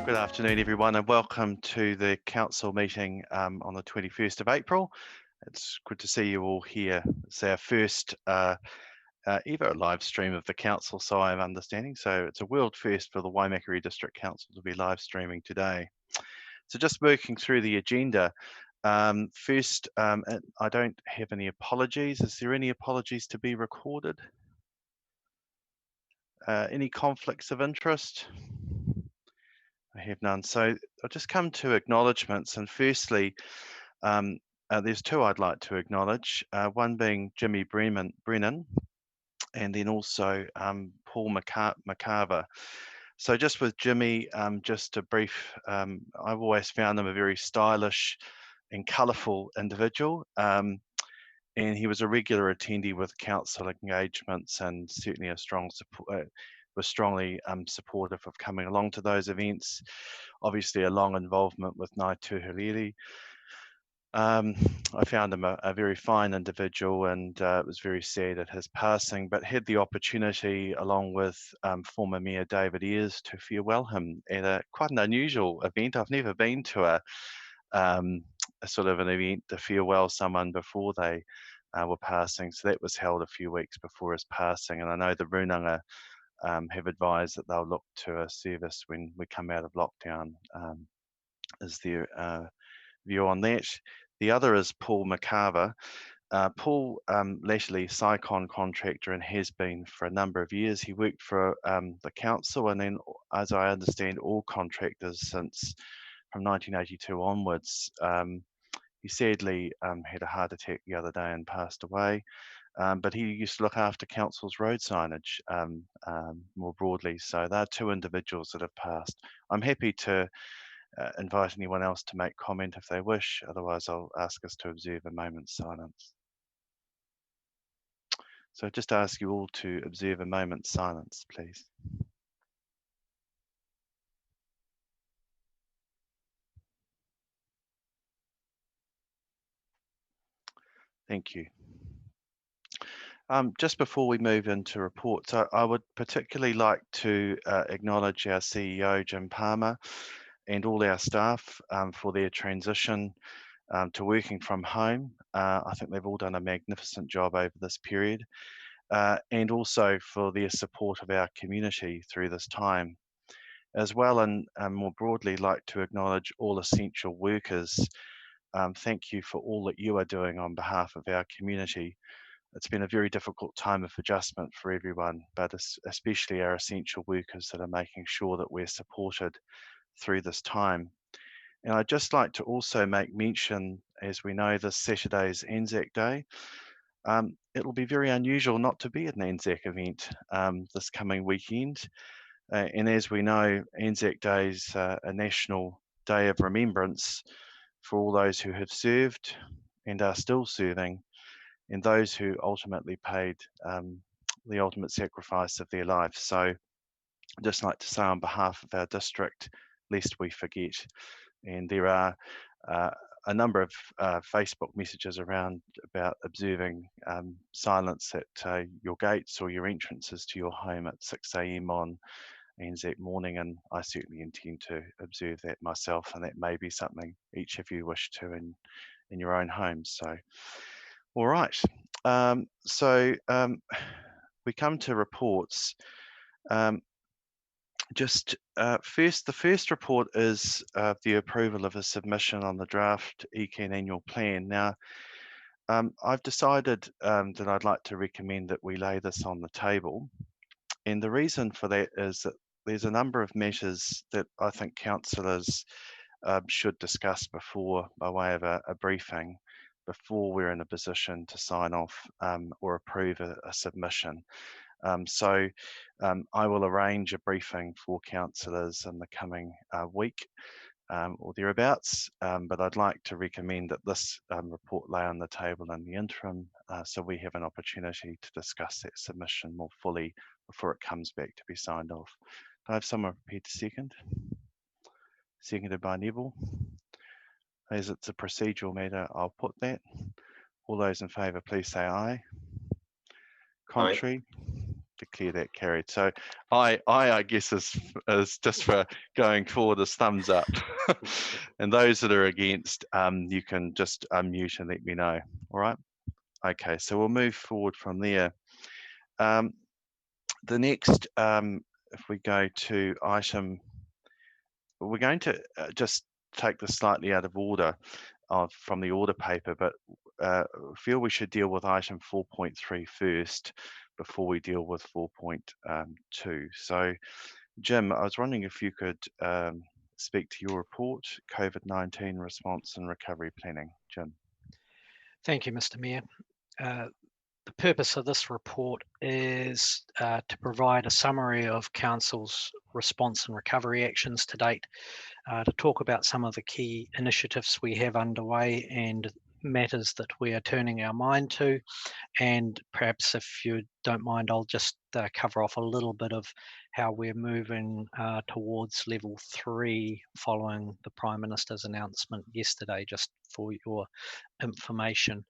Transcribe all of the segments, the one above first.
Good afternoon, everyone, and welcome to the council meeting on the 21st of April. It's good to see you all here. It's our first ever live stream of the council, so I'm understanding. So it's a world first for the Waimakariri District Council to be live streaming today. So just working through the agenda. First, I don't have any apologies. Is there any apologies to be recorded? Any conflicts of interest? I have none. So I'll just come to acknowledgements. And firstly, there's two I'd like to acknowledge, one being Jimmy Brennan, and then also Paul McCarver. So just with Jimmy, just a brief, I've always found him a very stylish and colourful individual. And he was a regular attendee with council engagements and certainly a strong support, was strongly supportive of coming along to those events. Obviously a long involvement with Ngāi Tūheriri. I found him a very fine individual, and it was very sad at his passing, but had the opportunity along with former Mayor David Ayres to farewell him at quite an unusual event. I've never been to a sort of an event to farewell someone before they were passing. So that was held a few weeks before his passing. And I know the Runanga have advised that they'll look to a service when we come out of lockdown, is their view on that. The other is Paul McCarver. Paul, latterly SciCon contractor and has been for a number of years. He worked for the council, and then, as I understand, all contractors since from 1982 onwards. He sadly had a heart attack the other day and passed away. But he used to look after council's road signage more broadly. So there are two individuals that have passed. I'm happy to invite anyone else to make comment if they wish. Otherwise, I'll ask us to observe a moment's silence. So just ask you all to observe a moment's silence, please. Thank you. Just before we move into reports, I would particularly like to acknowledge our CEO, Jim Palmer, and all our staff for their transition to working from home. I think they've all done a magnificent job over this period, and also for their support of our community through this time. As well, and more broadly, like to acknowledge all essential workers. Thank you for all that you are doing on behalf of our community. It's been a very difficult time of adjustment for everyone, but especially our essential workers that are making sure that we're supported through this time. And I'd just like to also make mention, as we know, this Saturday's Anzac Day. It'll be very unusual not to be at an Anzac event this coming weekend. And as we know, Anzac Day is a national day of remembrance for all those who have served and are still serving, and those who ultimately paid the ultimate sacrifice of their life. So I'd just like to say on behalf of our district, lest we forget. And there are a number of Facebook messages around about observing silence at your gates or your entrances to your home at 6 a.m. on Anzac morning, and I certainly intend to observe that myself, and that may be something each of you wish to in your own homes. So, all right. We come to reports. The first report is the approval of a submission on the draft Ikan annual plan. Now, I've decided that I'd like to recommend that we lay this on the table. And the reason for that is that there's a number of matters that I think councillors should discuss before, by way of a briefing, before we're in a position to sign off or approve a submission. I will arrange a briefing for councillors in the coming week or thereabouts, but I'd like to recommend that this report lay on the table in the interim, so we have an opportunity to discuss that submission more fully before it comes back to be signed off. Do I have someone prepared to second? Seconded by Neville. As it's a procedural matter, I'll put that. All those in favour, please say aye. Contrary? declare that carried. So I guess is just for going forward is thumbs up. And those that are against, you can just unmute and let me know. All right. Okay, so we'll move forward from there. The next, if we go to item, we're going to just take this slightly out of order from the order paper, but feel we should deal with item 4.3 first before we deal with 4.2. So, Jim, I was wondering if you could speak to your report, COVID-19 response and recovery planning. Jim. Thank you, Mr. Mayor. The purpose of this report is to provide a summary of Council's response and recovery actions to date, to talk about some of the key initiatives we have underway and matters that we are turning our mind to, and perhaps if you don't mind, I'll just cover off a little bit of how we're moving towards level 3 following the Prime Minister's announcement yesterday, just for your information.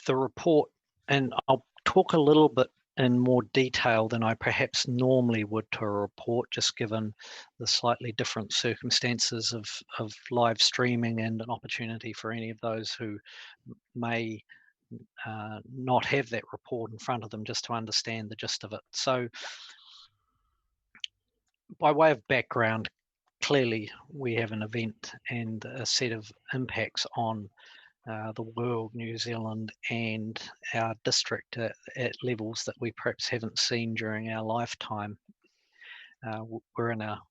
The report, and I'll talk a little bit in more detail than I perhaps normally would to a report, just given the slightly different circumstances of live streaming and an opportunity for any of those who may not have that report in front of them just to understand the gist of it. So by way of background, clearly we have an event and a set of impacts on the world, New Zealand, and our district at levels that we perhaps haven't seen during our lifetime. We're in a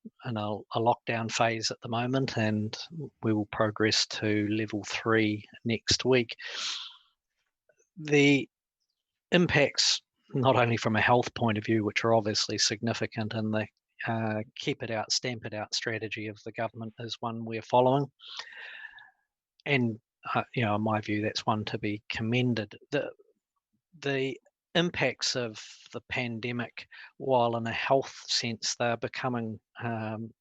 lockdown phase at the moment, and we will progress to level 3 next week. The impacts, not only from a health point of view, which are obviously significant, and the keep it out, stamp it out strategy of the government is one we're following. And in my view, that's one to be commended. The impacts of the pandemic, while in a health sense, they're becoming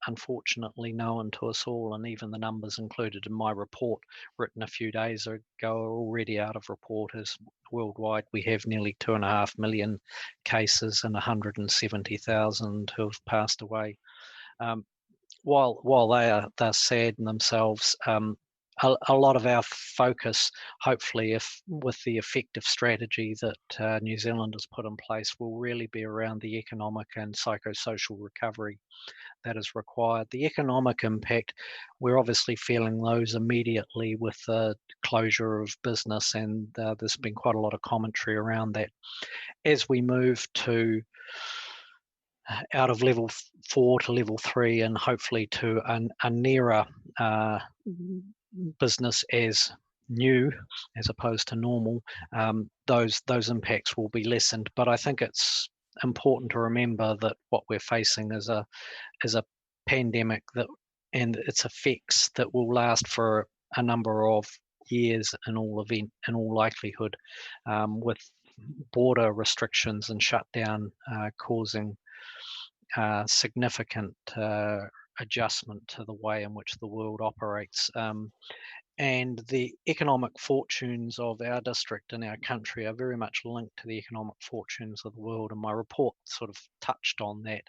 unfortunately known to us all, and even the numbers included in my report written a few days ago are already out of report. As worldwide, we have nearly 2.5 million cases and 170,000 who have passed away. While they're sad in themselves, a lot of our focus, hopefully, if with the effective strategy that New Zealand has put in place, will really be around the economic and psychosocial recovery that is required. The economic impact, we're obviously feeling those immediately with the closure of business, and there's been quite a lot of commentary around that. As we move to out of level 4 to level 3, and hopefully to a nearer business as new as opposed to normal, those impacts will be lessened. But I think it's important to remember that what we're facing is a pandemic that, and its effects that will last for a number of years in all likelihood, with border restrictions and shutdown causing significant adjustment to the way in which the world operates. And the economic fortunes of our district and our country are very much linked to the economic fortunes of the world. And my report sort of touched on that,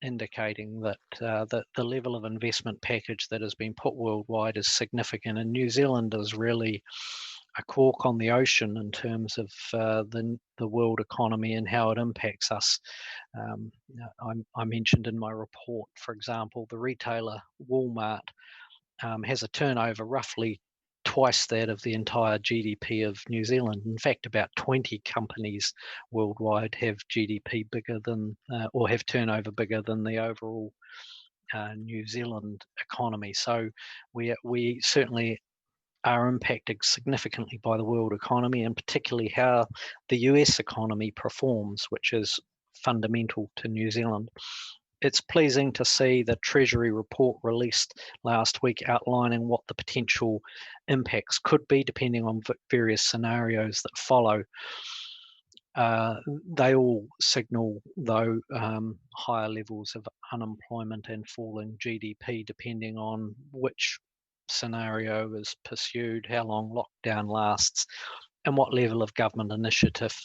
indicating that the level of investment package that has been put worldwide is significant. And New Zealand is really a cork on the ocean in terms of the world economy and how it impacts us. I mentioned in my report, for example, the retailer Walmart has a turnover roughly twice that of the entire GDP of New Zealand. In fact, about 20 companies worldwide have GDP bigger than, or have turnover bigger than the overall New Zealand economy. So we certainly are impacted significantly by the world economy, and particularly how the US economy performs, which is fundamental to New Zealand. It's pleasing to see the Treasury Report released last week outlining what the potential impacts could be depending on various scenarios that follow. They all signal, though, higher levels of unemployment and falling GDP depending on which scenario is pursued, how long lockdown lasts, and what level of government initiative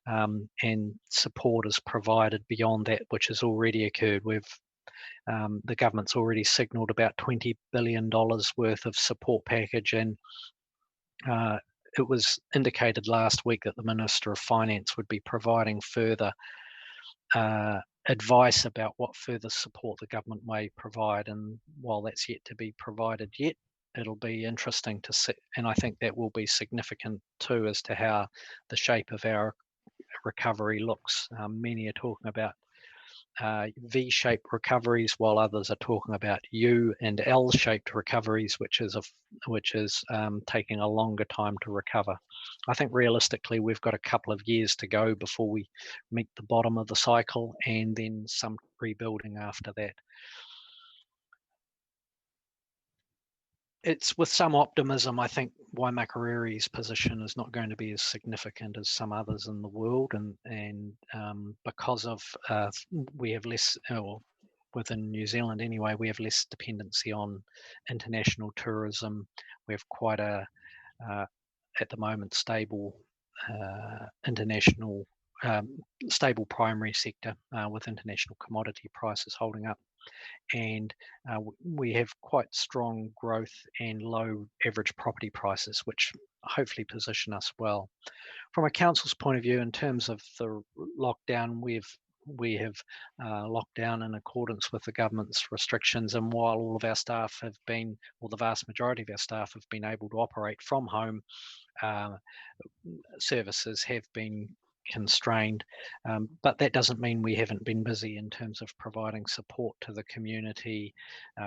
and support is provided beyond that which has already occurred. The government's already signalled about $20 billion worth of support package, and it was indicated last week that the Minister of Finance would be providing further advice about what further support the government may provide. And while that's yet to be provided yet, it'll be interesting to see, and I think that will be significant too as to how the shape of our recovery looks. Many are talking about V-shaped recoveries, while others are talking about U and L-shaped recoveries, which is taking a longer time to recover. I think realistically we've got a couple of years to go before we meet the bottom of the cycle, and then some rebuilding after that. It's with some optimism. I think Waimakariri's position is not going to be as significant as some others in the world, and because of we have less, or within New Zealand anyway, we have less dependency on international tourism. We have quite a at the moment stable international stable primary sector with international commodity prices holding up. And we have quite strong growth and low average property prices, which hopefully position us well. From a council's point of view, in terms of the lockdown, we have locked down in accordance with the government's restrictions, and while all of our staff have been, or the vast majority of our staff have been able to operate from home, services have been constrained, but that doesn't mean we haven't been busy in terms of providing support to the community,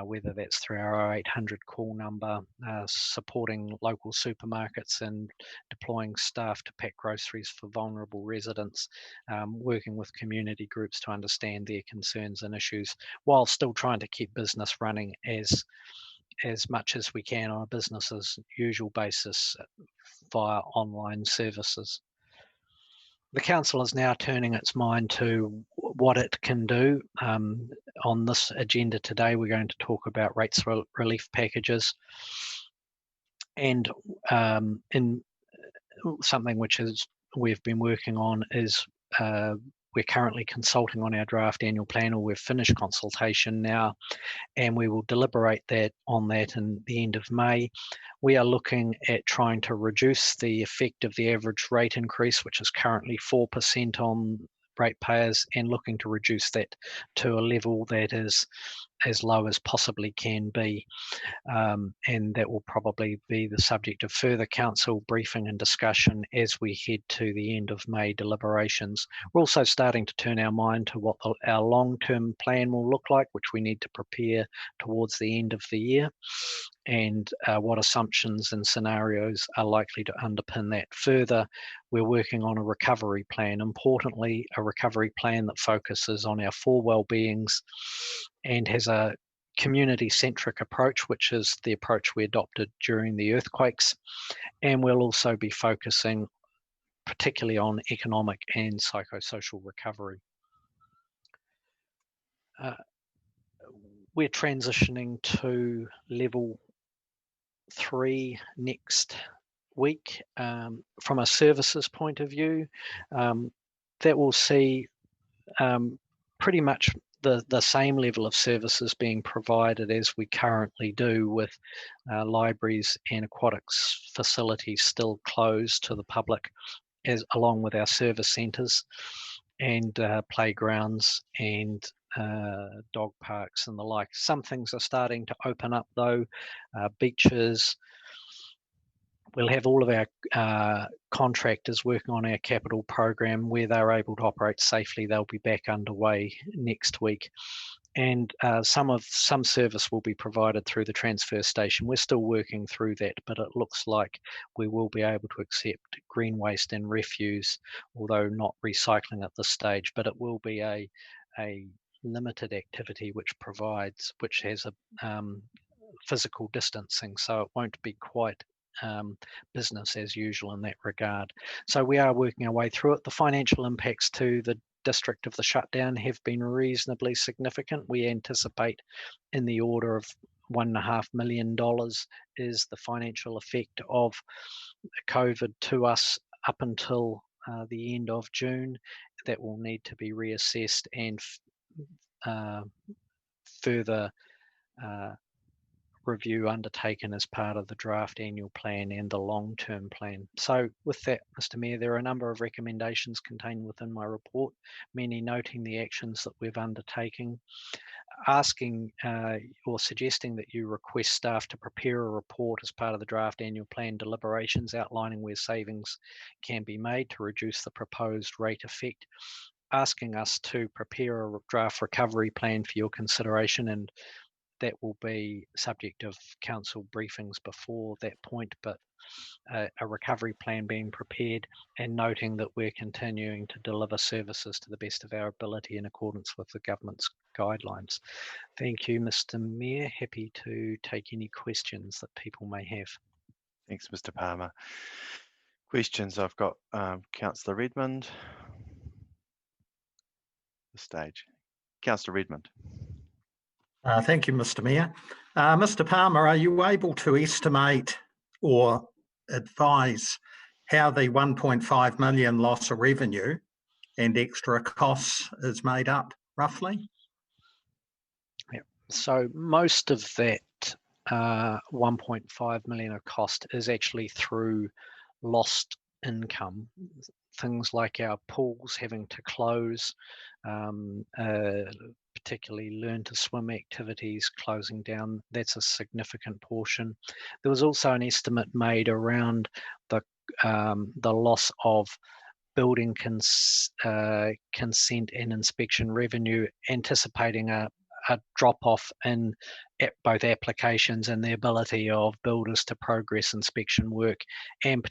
whether that's through our 0800 call number, supporting local supermarkets and deploying staff to pack groceries for vulnerable residents, working with community groups to understand their concerns and issues, while still trying to keep business running as much as we can on a business as usual basis via online services. The council is now turning its mind to what it can do. On this agenda today, we're going to talk about rates relief packages, and in something which we've been working on is we're currently consulting on our draft annual plan, or we've finished consultation now, and we will deliberate on that in the end of May. We are looking at trying to reduce the effect of the average rate increase, which is currently 4% on ratepayers, and looking to reduce that to a level that is as low as possibly can be. And that will probably be the subject of further council briefing and discussion as we head to the end of May deliberations. We're also starting to turn our mind to what our long-term plan will look like, which we need to prepare towards the end of the year, and what assumptions and scenarios are likely to underpin that. Further, we're working on a recovery plan, importantly, a recovery plan that focuses on our four well-beings and has a community-centric approach, which is the approach we adopted during the earthquakes. And we'll also be focusing particularly on economic and psychosocial recovery. We're transitioning to level 3 next week. From a services point of view, that will see pretty much the same level of services being provided as we currently do, with libraries and aquatics facilities still closed to the public, along with our service centres and playgrounds and dog parks and the like. Some things are starting to open up though, beaches. We'll have all of our contractors working on our capital program where they're able to operate safely. They'll be back underway next week. And some service will be provided through the transfer station. We're still working through that, but it looks like we will be able to accept green waste and refuse, although not recycling at this stage. But it will be a limited activity which has a physical distancing, so it won't be quite business as usual in that regard. So we are working our way through it. The financial impacts to the district of the shutdown have been reasonably significant. We anticipate in the order of $1.5 million is the financial effect of COVID to us up until the end of June. That will need to be reassessed and further review undertaken as part of the draft annual plan and the long-term plan. So with that, Mr. Mayor, there are a number of recommendations contained within my report, many noting the actions that we've undertaken, asking or suggesting that you request staff to prepare a report as part of the draft annual plan deliberations outlining where savings can be made to reduce the proposed rate effect, asking us to prepare a draft recovery plan for your consideration, and that will be subject of council briefings before that point, but a recovery plan being prepared, and noting that we're continuing to deliver services to the best of our ability in accordance with the government's guidelines. Thank you, Mr. Mayor. Happy to take any questions that people may have. Thanks, Mr. Palmer. Questions? I've got Councillor Redmond. The stage. Councillor Redmond. Thank you, Mr. Mayor. Mr. Palmer, are you able to estimate or advise how the 1.5 million loss of revenue and extra costs is made up, roughly? Yeah. So most of that 1.5 million of cost is actually through lost income. Things like our pools having to close, particularly learn to swim activities closing down. That's a significant portion. There was also an estimate made around the loss of building consent and inspection revenue, anticipating a drop-off in both applications and the ability of builders to progress inspection work, and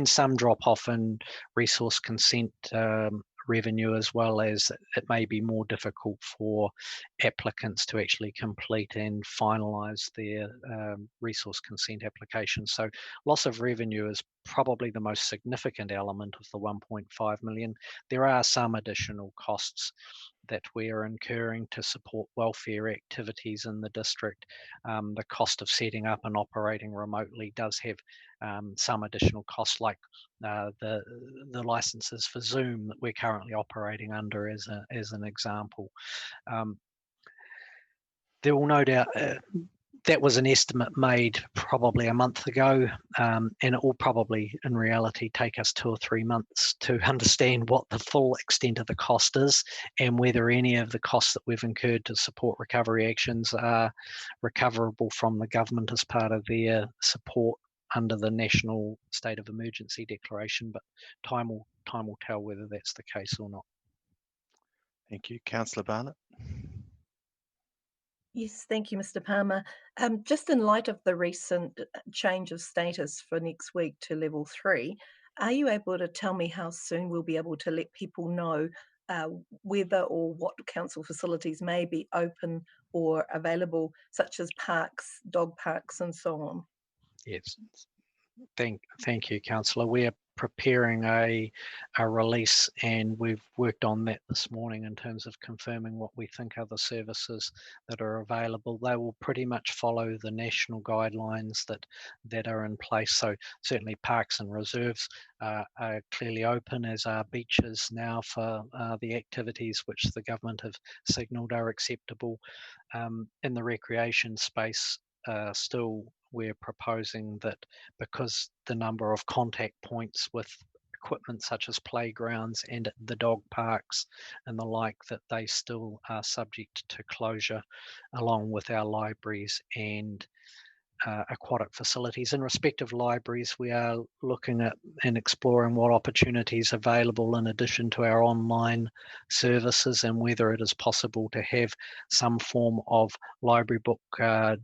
some drop-off in resource consent revenue, as well as it may be more difficult for applicants to actually complete and finalise their resource consent application. So loss of revenue is probably the most significant element of the 1.5 million. There are some additional costs that we are incurring to support welfare activities in the district. The cost of setting up and operating remotely does have some additional costs, like the licenses for Zoom that we're currently operating under as an example. There will no doubt that was an estimate made probably a month ago, and it will probably in reality take us 2 or 3 months to understand what the full extent of the cost is, and whether any of the costs that we've incurred to support recovery actions are recoverable from the government as part of their support under the National State of Emergency Declaration. But time will tell whether that's the case or not. Thank you. Councillor Barnett. Yes, thank you, Mr. Palmer. Just in light of the recent change of status for next week to level 3, are you able to tell me how soon we'll be able to let people know whether or what council facilities may be open or available, such as parks, dog parks, and so on? Yes. Thank you, Councillor. We are preparing a release, and we've worked on that this morning in terms of confirming what we think are the services that are available. They will pretty much follow the national guidelines that are in place. So certainly parks and reserves are clearly open, as are beaches now for the activities which the government have signalled are acceptable. In the recreation space, still we're proposing that, because the number of contact points with equipment such as playgrounds and the dog parks and the like, that they still are subject to closure, along with our libraries and aquatic facilities. In respect of libraries, we are looking at and exploring what opportunities are available in addition to our online services, and whether it is possible to have some form of library book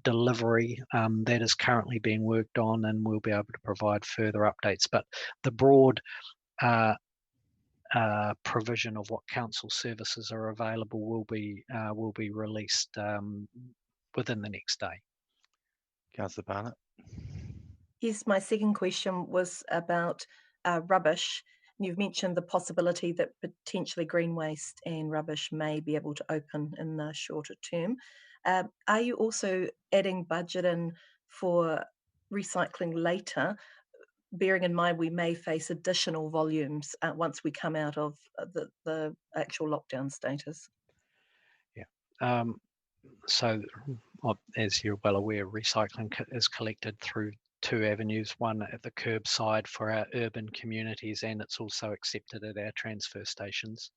delivery. That is currently being worked on, and we'll be able to provide further updates. But the broad provision of what council services are available will be released within the next day. Councillor Barnett. Yes, my second question was about rubbish. You've mentioned the possibility that potentially green waste and rubbish may be able to open in the shorter term. Are you also adding budget in for recycling later, bearing in mind we may face additional volumes once we come out of the actual lockdown status? Yeah. So, as you're well aware, recycling is collected through two avenues, one at the curbside for our urban communities, and it's also accepted at our transfer stations.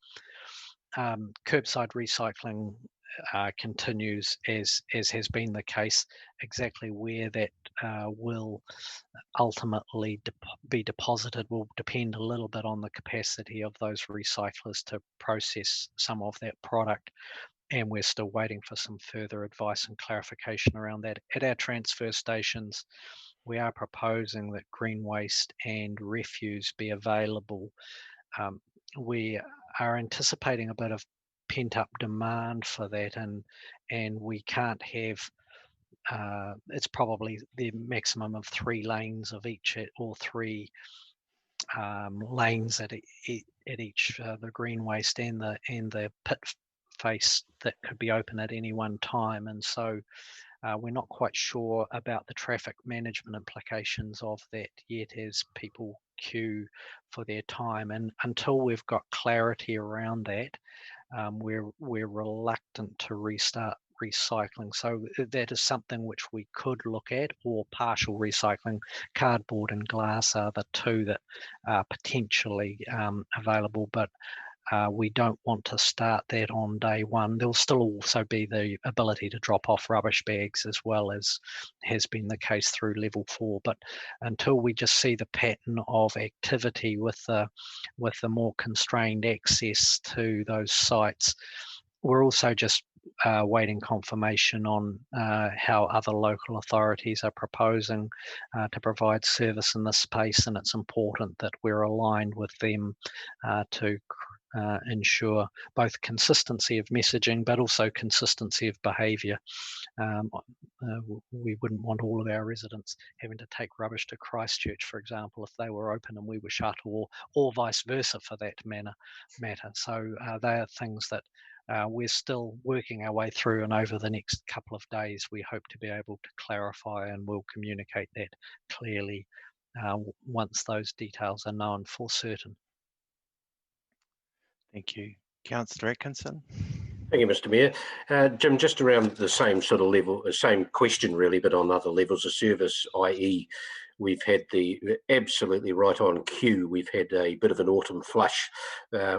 Curbside recycling continues as has been the case. Exactly where that will ultimately be deposited will depend a little bit on the capacity of those recyclers to process some of that product, and we're still waiting for some further advice and clarification around that. At our transfer stations, we are proposing that green waste and refuse be available. We are anticipating a bit of pent-up demand for that, and we can't have it's probably the maximum of 3 lanes of each, or 3 lanes at each, the green waste and the pit face that could be open at any one time. And so we're not quite sure about the traffic management implications of that yet, as people queue for their time. And until we've got clarity around that, we're reluctant to restart recycling. So that is something which we could look at, or partial recycling. Cardboard and glass are the two that are potentially available, but we don't want to start that on day one. There'll still also be the ability to drop off rubbish bags, as well as has been the case through level 4. But until we just see the pattern of activity with the more constrained access to those sites, we're also just waiting confirmation on how other local authorities are proposing to provide service in this space, and it's important that we're aligned with them to ensure both consistency of messaging but also consistency of behaviour. We wouldn't want all of our residents having to take rubbish to Christchurch, for example, if they were open and we were shut, or vice versa for that matter. So they are things that we're still working our way through, and over the next couple of days we hope to be able to clarify, and we'll communicate that clearly once those details are known for certain. Thank you. Councillor Atkinson. Thank you, Mr. Mayor. Jim, just around the same sort of level, same question really, but on other levels of service, i.e. we've had the absolutely right on cue, we've had a bit of an autumn flush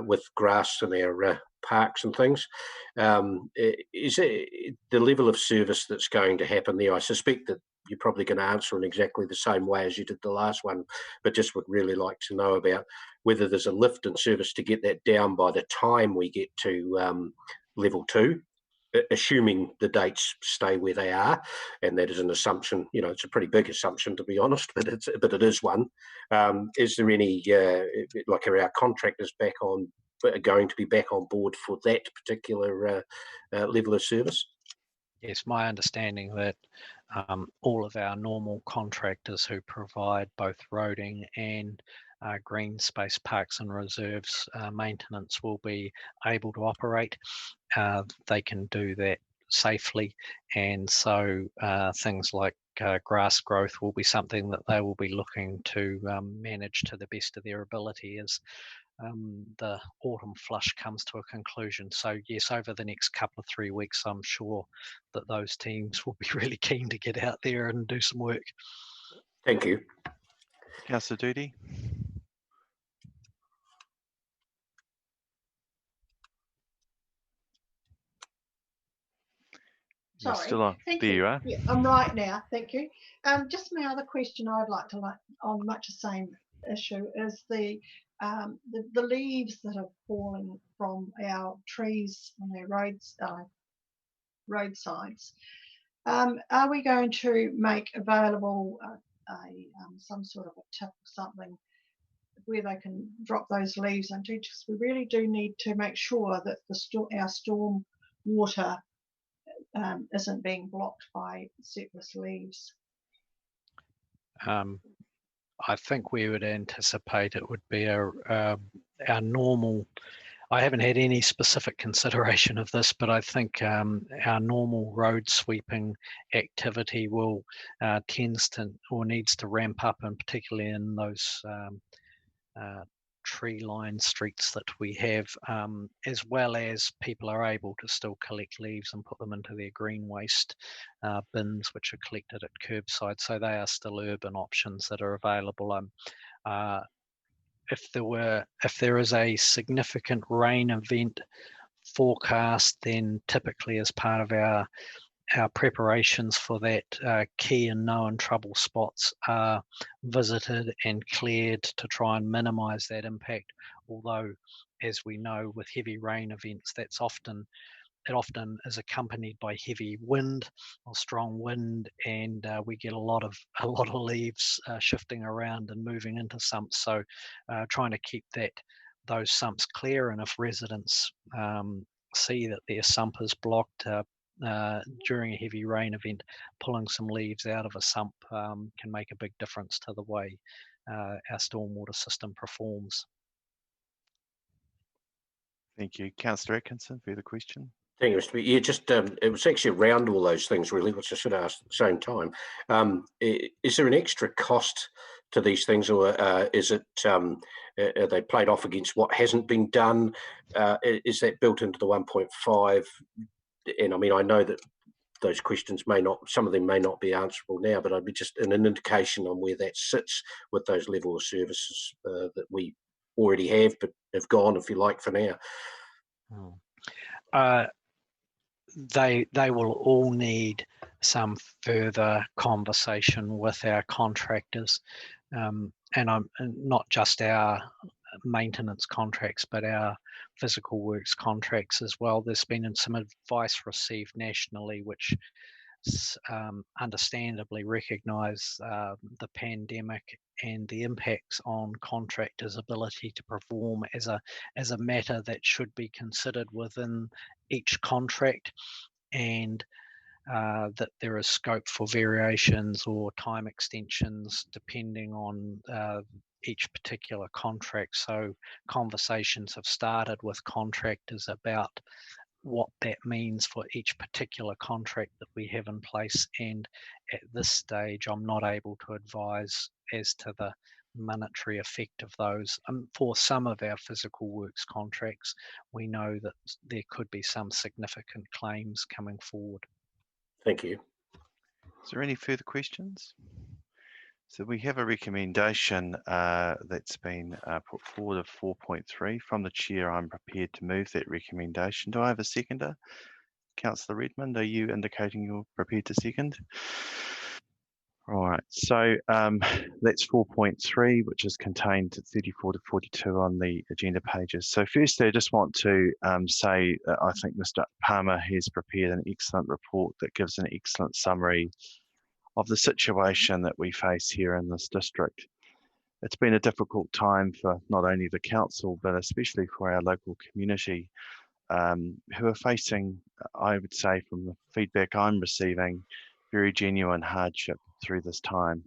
with grass in our parks and things. Is it the level of service that's going to happen there? I suspect that you're probably going to answer in exactly the same way as you did the last one, but just would really like to know about whether there's a lift in service to get that down by the time we get to level 2, assuming the dates stay where they are, and that is an assumption. You know, it's a pretty big assumption, to be honest, but it is one. Is there any like, are our contractors going to be back on board for that particular level of service? Yes, my understanding that all of our normal contractors who provide both roading and green space, parks and reserves maintenance will be able to operate. They can do that safely, and so things like grass growth will be something that they will be looking to manage to the best of their ability as the autumn flush comes to a conclusion. So yes, over the next couple of 3 weeks, I'm sure that those teams will be really keen to get out there and do some work. Thank you. Councillor Doody. You're Sorry. still on. Thank There you. you are. Yeah, I'm right now. Thank you. Just my other question I'd like to on much the same issue is the leaves that are falling from our trees on our roadsides. Are we going to make available some sort of a tip or something where they can drop those leaves into? Because we really do need to make sure that our storm water isn't being blocked by surplus leaves. I think we would anticipate it would be our normal. I haven't had any specific consideration of this, but I think our normal road sweeping activity will tends to or needs to ramp up, and particularly in those tree-lined streets that we have, as well as people are able to still collect leaves and put them into their green waste bins, which are collected at curbside. So they are still urban options that are available. If there is a significant rain event forecast, then typically as part of our preparations for that, key and known trouble spots are visited and cleared to try and minimise that impact. Although, as we know, with heavy rain events, it often is accompanied by heavy wind or strong wind, and we get a lot of leaves shifting around and moving into sumps. So, trying to keep those sumps clear, and if residents see that their sump is blocked during a heavy rain event, pulling some leaves out of a sump can make a big difference to the way our stormwater system performs. Thank you. Councillor Atkinson, further question? Thank you, Mr. Mayor. Yeah, just it was actually around all those things really, which I should ask at the same time. Is there an extra cost to these things, or is it are they played off against what hasn't been done? Is that built into the 1.5? And I mean, I know that those questions some of them may not be answerable now, but I'd be just an indication on where that sits with those level of services that we already have, but have gone, if you like, for now. They will all need some further conversation with our contractors, and not just our maintenance contracts, but our physical works contracts as well. There's been some advice received nationally, which understandably recognise the pandemic and the impacts on contractors' ability to perform as a matter that should be considered within each contract, and that there is scope for variations or time extensions depending on each particular contract. So conversations have started with contractors about what that means for each particular contract that we have in place, and at this stage I'm not able to advise as to the monetary effect of those. For some of our physical works contracts, we know that there could be some significant claims coming forward. Thank you. Is there any further questions? So we have a recommendation that's been put forward of 4.3 from the chair. I'm prepared to move that recommendation. Do I have a seconder? Councillor Redmond, are you indicating you're prepared to second? All right, so that's 4.3, which is contained at 34 to 42 on the agenda pages. So firstly, I just want to say that I think Mr. Palmer has prepared an excellent report that gives an excellent summary of the situation that we face here in this district. It's been a difficult time for not only the council, but especially for our local community, who are facing, I would say from the feedback I'm receiving, very genuine hardship through this time.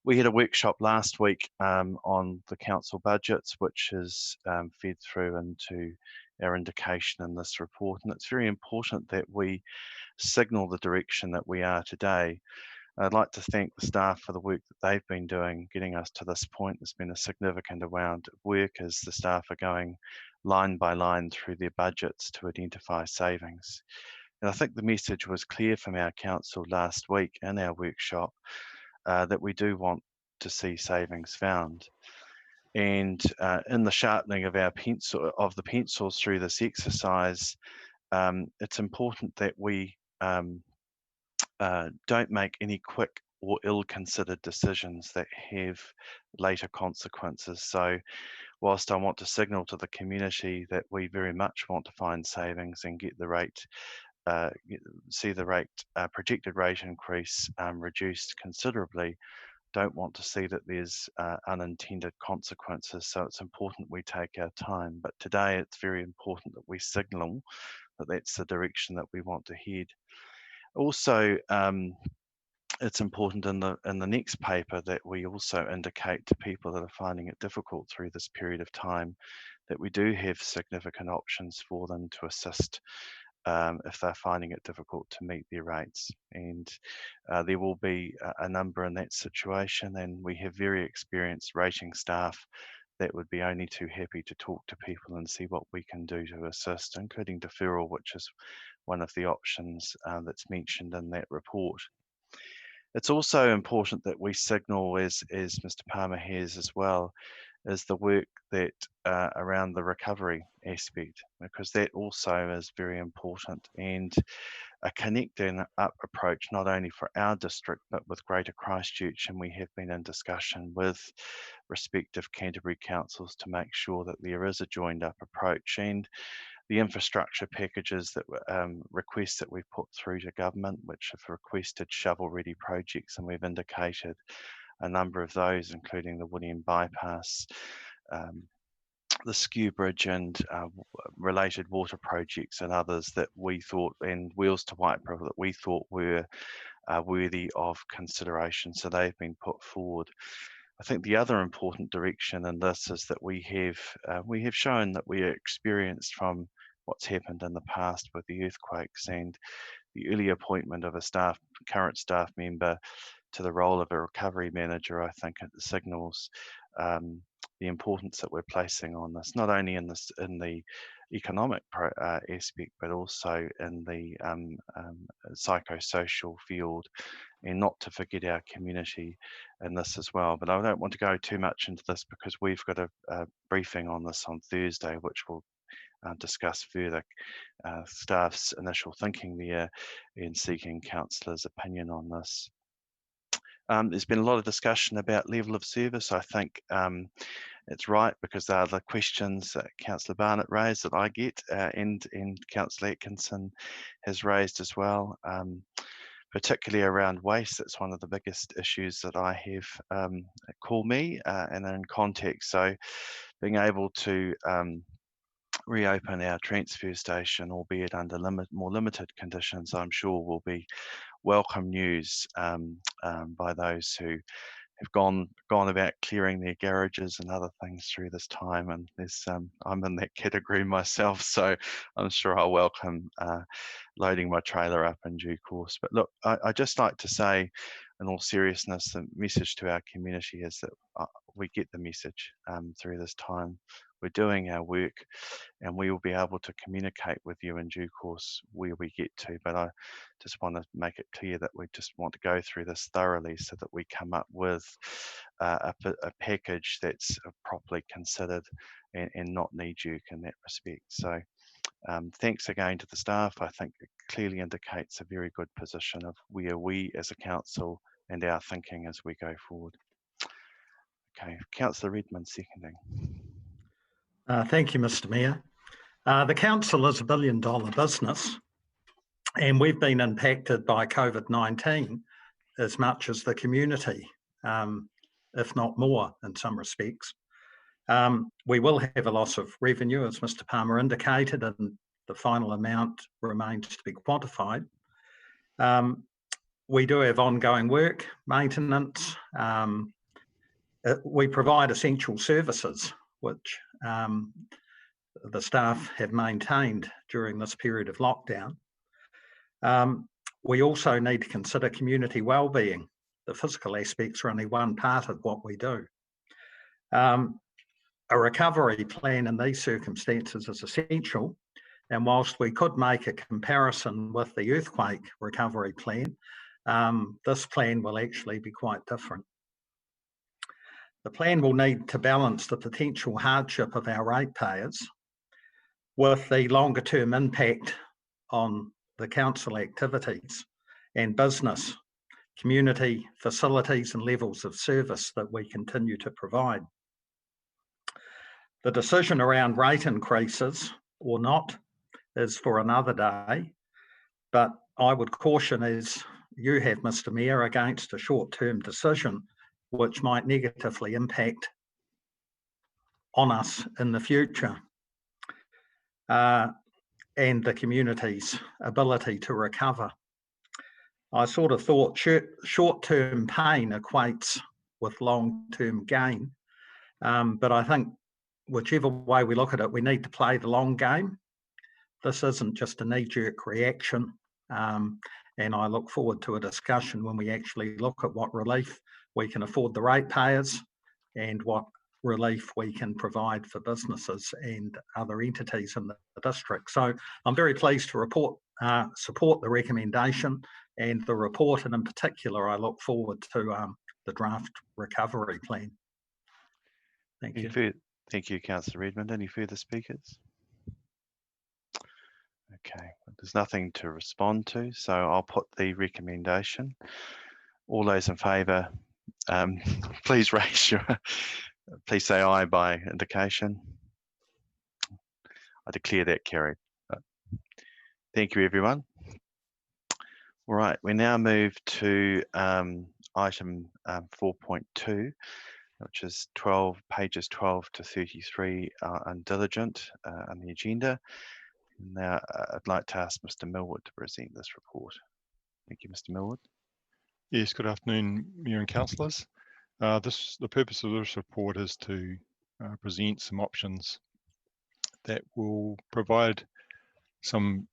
We had a workshop last week on the council budgets, which is fed through into our indication in this report, and it's very important that we signal the direction that we are today. I'd like to thank the staff for the work that they've been doing, getting us to this point. There's been a significant amount of work as the staff are going line by line through their budgets to identify savings. And I think the message was clear from our council last week in our workshop that we do want to see savings found. And in the sharpening of the pencils through this exercise, it's important that we don't make any quick or ill-considered decisions that have later consequences. So whilst I want to signal to the community that we very much want to find savings and get the rate, see the rate, projected rate increase reduced considerably, don't want to see that there's unintended consequences. So it's important we take our time. But today it's very important that we signal that that's the direction that we want to head. Also, it's important in the next paper that we also indicate to people that are finding it difficult through this period of time that we do have significant options for them to assist if they're finding it difficult to meet their rates. And there will be a number in that situation, and we have very experienced rating staff that would be only too happy to talk to people and see what we can do to assist, including deferral, which is one of the options that's mentioned in that report. It's also important that we signal, as Mr. Palmer has as well, is the work that around the recovery aspect, because that also is very important, and a connecting up approach not only for our district but with Greater Christchurch, and we have been in discussion with respective Canterbury councils to make sure that there is a joined up approach. And the infrastructure packages that requests that we've put through to government, which have requested shovel-ready projects, and we've indicated a number of those, including the William Bypass, the Skew Bridge, and related water projects and others that we thought, and Wheels to Waipara, that we thought were worthy of consideration. So they've been put forward. I think the other important direction in this is that we have shown that we are experienced from what's happened in the past with the earthquakes, and the early appointment of a current staff member to the role of a recovery manager, I think it signals the importance that we're placing on this, not only in the economic aspect, but also in the psychosocial field, and not to forget our community in this as well. But I don't want to go too much into this because we've got a briefing on this on Thursday, which will discuss further staff's initial thinking there and seeking councillors' opinion on this. There's been a lot of discussion about level of service. I think it's right, because they are the questions that Councillor Barnett raised that I get, and Councillor Atkinson has raised as well, particularly around waste. That's one of the biggest issues that I have call me and in context. So being able to reopen our transfer station, albeit under more limited conditions, I'm sure will be welcome news by those who have gone about clearing their garages and other things through this time. And there's I'm in that category myself, so I'm sure I'll welcome loading my trailer up in due course. But look, I just like to say, in all seriousness, the message to our community is that we get the message through this time. We're doing our work, and we will be able to communicate with you in due course where we get to. But I just want to make it clear that we just want to go through this thoroughly so that we come up with a package that's properly considered and not knee-jerk in that respect. So thanks again to the staff. I think it clearly indicates a very good position of where we as a council and our thinking as we go forward. Okay, Councillor Redmond seconding. Thank you, Mr. Mayor. The council is $1 billion business, and we've been impacted by COVID-19 as much as the community, if not more in some respects. We will have a loss of revenue, as Mr. Palmer indicated, and the final amount remains to be quantified. We do have ongoing work, maintenance. We provide essential services, which the staff have maintained during this period of lockdown. We also need to consider community wellbeing. The physical aspects are only one part of what we do. A recovery plan in these circumstances is essential, and whilst we could make a comparison with the earthquake recovery plan, this plan will actually be quite different. The plan will need to balance the potential hardship of our ratepayers with the longer term impact on the council activities and business, community, facilities and levels of service that we continue to provide. The decision around rate increases or not is for another day, but I would caution, as you have, Mr. Mayor, against a short-term decision which might negatively impact on us in the future and the community's ability to recover. I sort of thought short-term pain equates with long-term gain. But I think whichever way we look at it, we need to play the long game. This isn't just a knee-jerk reaction. And I look forward to a discussion when we actually look at what relief we can afford the ratepayers and what relief we can provide for businesses and other entities in the district. So I'm very pleased to support the recommendation and the report, and in particular, I look forward to the draft recovery plan. Thank you. Thank you, Councillor Redmond. Any further speakers? Okay, there's nothing to respond to, so I'll put the recommendation. All those in favour, please please say aye by indication. I declare that carried. Thank you, everyone. All right, we now move to item 4.2, which is pages 12 to 33 and diligent on the agenda. Now, I'd like to ask Mr. Millwood to present this report. Thank you, Mr. Millwood. Yes, good afternoon, Mayor and Councillors. The purpose of this report is to present some options that will provide some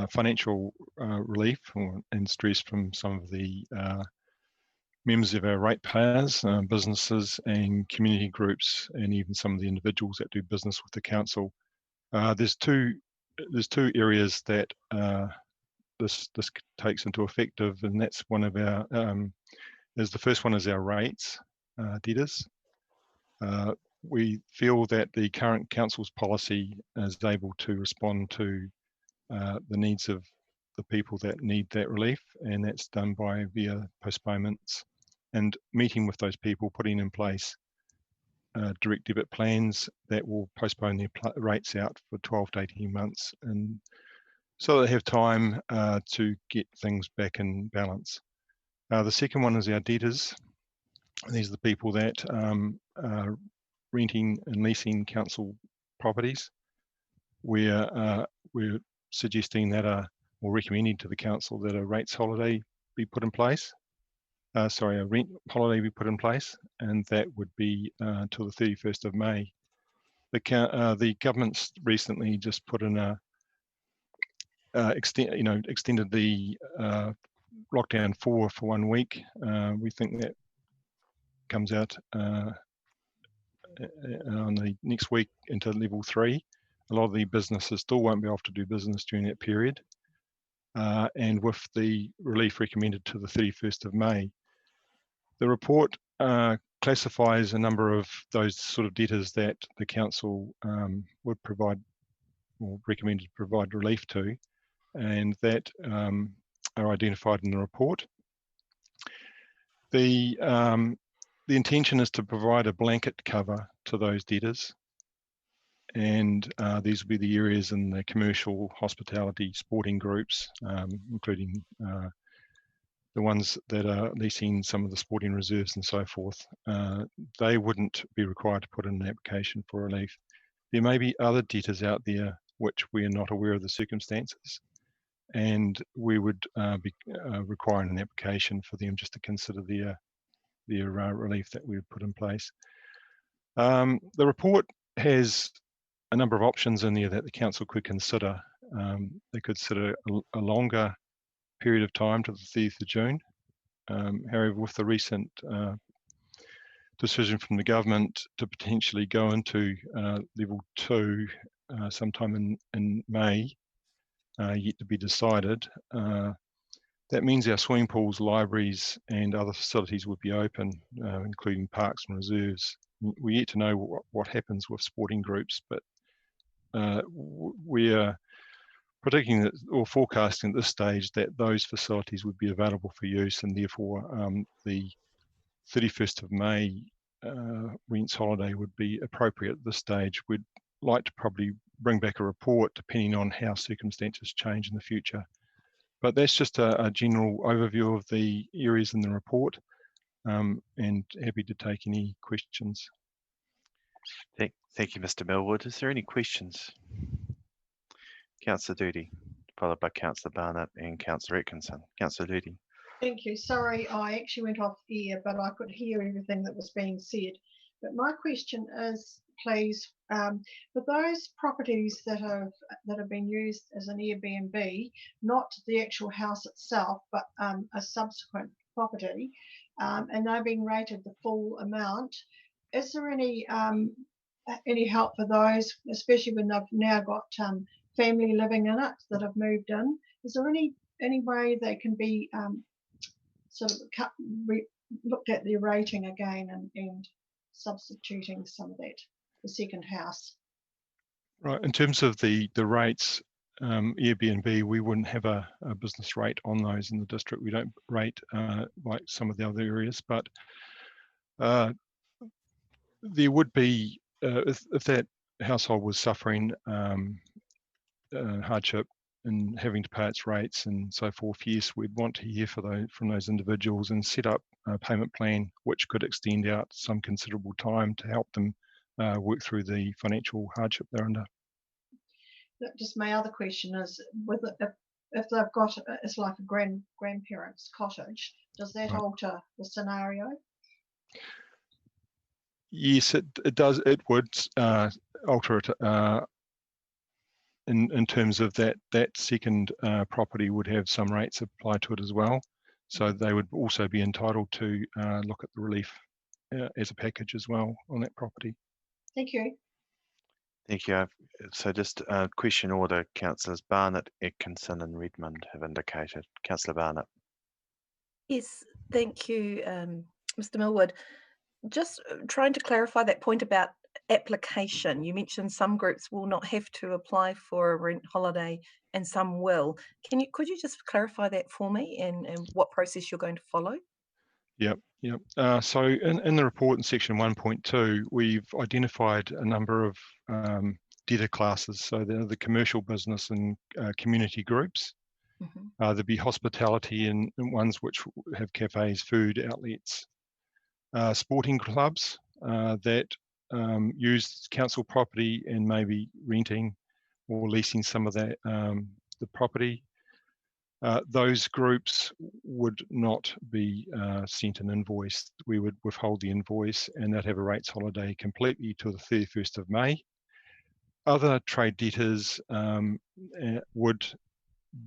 financial relief and stress from some of the members of our ratepayers, businesses and community groups, and even some of the individuals that do business with the council. There's two areas that this takes into effect of, and that's one of our the first one is our rates debtors. We feel that the current council's policy is able to respond to the needs of the people that need that relief, and that's done via postponements and meeting with those people, putting in place direct debit plans that will postpone their rates out for 12 to 18 months, and so they have time to get things back in balance. The second one is our debtors. These are the people that are renting and leasing council properties. We're suggesting that or recommending to the council that a rates holiday be put in place. A rent holiday be put in place, and that would be until the 31st of May. The government's recently just put in extended the lockdown for 1 week. We think that comes out on the next week into level 3. A lot of the businesses still won't be able to do business during that period. And with the relief recommended to the 31st of May. The report classifies a number of those sort of debtors that the council would provide or recommended to provide relief to, and that are identified in the report. The intention is to provide a blanket cover to those debtors, and these will be the areas in the commercial, hospitality, sporting groups, including the ones that are leasing some of the sporting reserves and so forth. They wouldn't be required to put in an application for relief. There may be other debtors out there which we are not aware of the circumstances, and we would be requiring an application for them just to consider their relief that we would put in place. The report has a number of options in there that the council could consider. They could consider a longer period of time to the 30th of June. However, with the recent decision from the government to potentially go into level 2 sometime in May, yet to be decided, that means our swimming pools, libraries and other facilities would be open, including parks and reserves. We're yet to know what happens with sporting groups, but we are predicting that, or forecasting at this stage, that those facilities would be available for use, and therefore the 31st of May rents holiday would be appropriate at this stage. We'd like to probably bring back a report depending on how circumstances change in the future. But that's just a general overview of the areas in the report, and happy to take any questions. Thank you, Mr. Millwood. Is there any questions? Councillor Doody, followed by Councillor Barnett and Councillor Atkinson. Councillor Ludi. Thank you. Sorry, I actually went off ear, but I could hear everything that was being said. But my question is, please, for those properties that have been used as an Airbnb, not the actual house itself, but a subsequent property, and they're being rated the full amount, is there any help for those, especially when they've now got family living in it that have moved in? Is there any way they can be sort of looked at their rating again and substituting some of that, the second house? Right, in terms of the rates, Airbnb, we wouldn't have a business rate on those in the district. We don't rate like some of the other areas, but there would be, if that household was suffering hardship and having to pay its rates and so forth, yes, we'd want to hear from those individuals and set up a payment plan which could extend out some considerable time to help them work through the financial hardship they're under. Just my other question is, if they've got, it's like a grandparents' cottage, does that alter the scenario? Yes, it does. It would alter it in terms of that second property would have some rates applied to it as well. So they would also be entitled to look at the relief as a package as well on that property. Thank you. Thank you. So just question order, Councillors Barnett, Atkinson and Redmond have indicated. Councillor Barnett. Yes, thank you, Mr. Millwood. Just trying to clarify that point about application. You mentioned some groups will not have to apply for a rent holiday and some will. Could you just clarify that for me and what process you're going to follow? Yep. So in the report in section 1.2, we've identified a number of debtor classes. So they're the commercial business and community groups. Mm-hmm. There'd be hospitality and ones which have cafes, food outlets, sporting clubs that use council property and maybe renting or leasing some of that the property. Those groups would not be sent an invoice. We would withhold the invoice and they'd have a rates holiday completely to the 31st of May. Other trade debtors would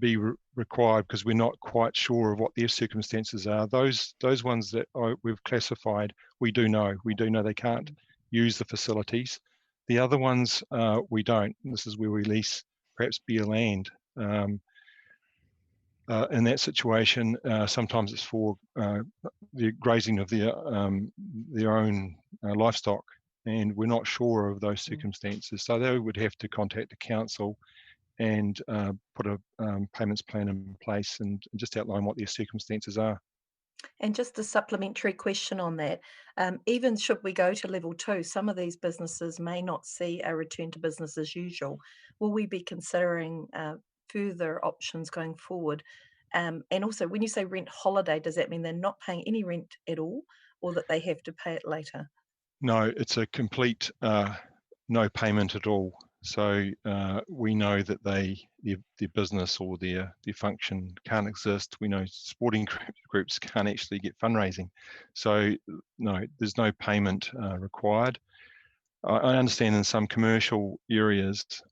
be required because we're not quite sure of what their circumstances are. Those ones that we've classified, we do know they can't use the facilities. The other ones we don't. This is where we lease perhaps bare land. In that situation, sometimes it's for the grazing of their own livestock, and we're not sure of those circumstances. So they would have to contact the council and put a payments plan in place and just outline what their circumstances are. And just a supplementary question on that, even should we go to level 2, some of these businesses may not see a return to business as usual. Will we be considering further options going forward? And also, when you say rent holiday, does that mean they're not paying any rent at all, or that they have to pay it later? No, it's a complete no payment at all. So we know that their business or their function can't exist. We know sporting groups can't actually get fundraising. So no, there's no payment required. I understand in some commercial areas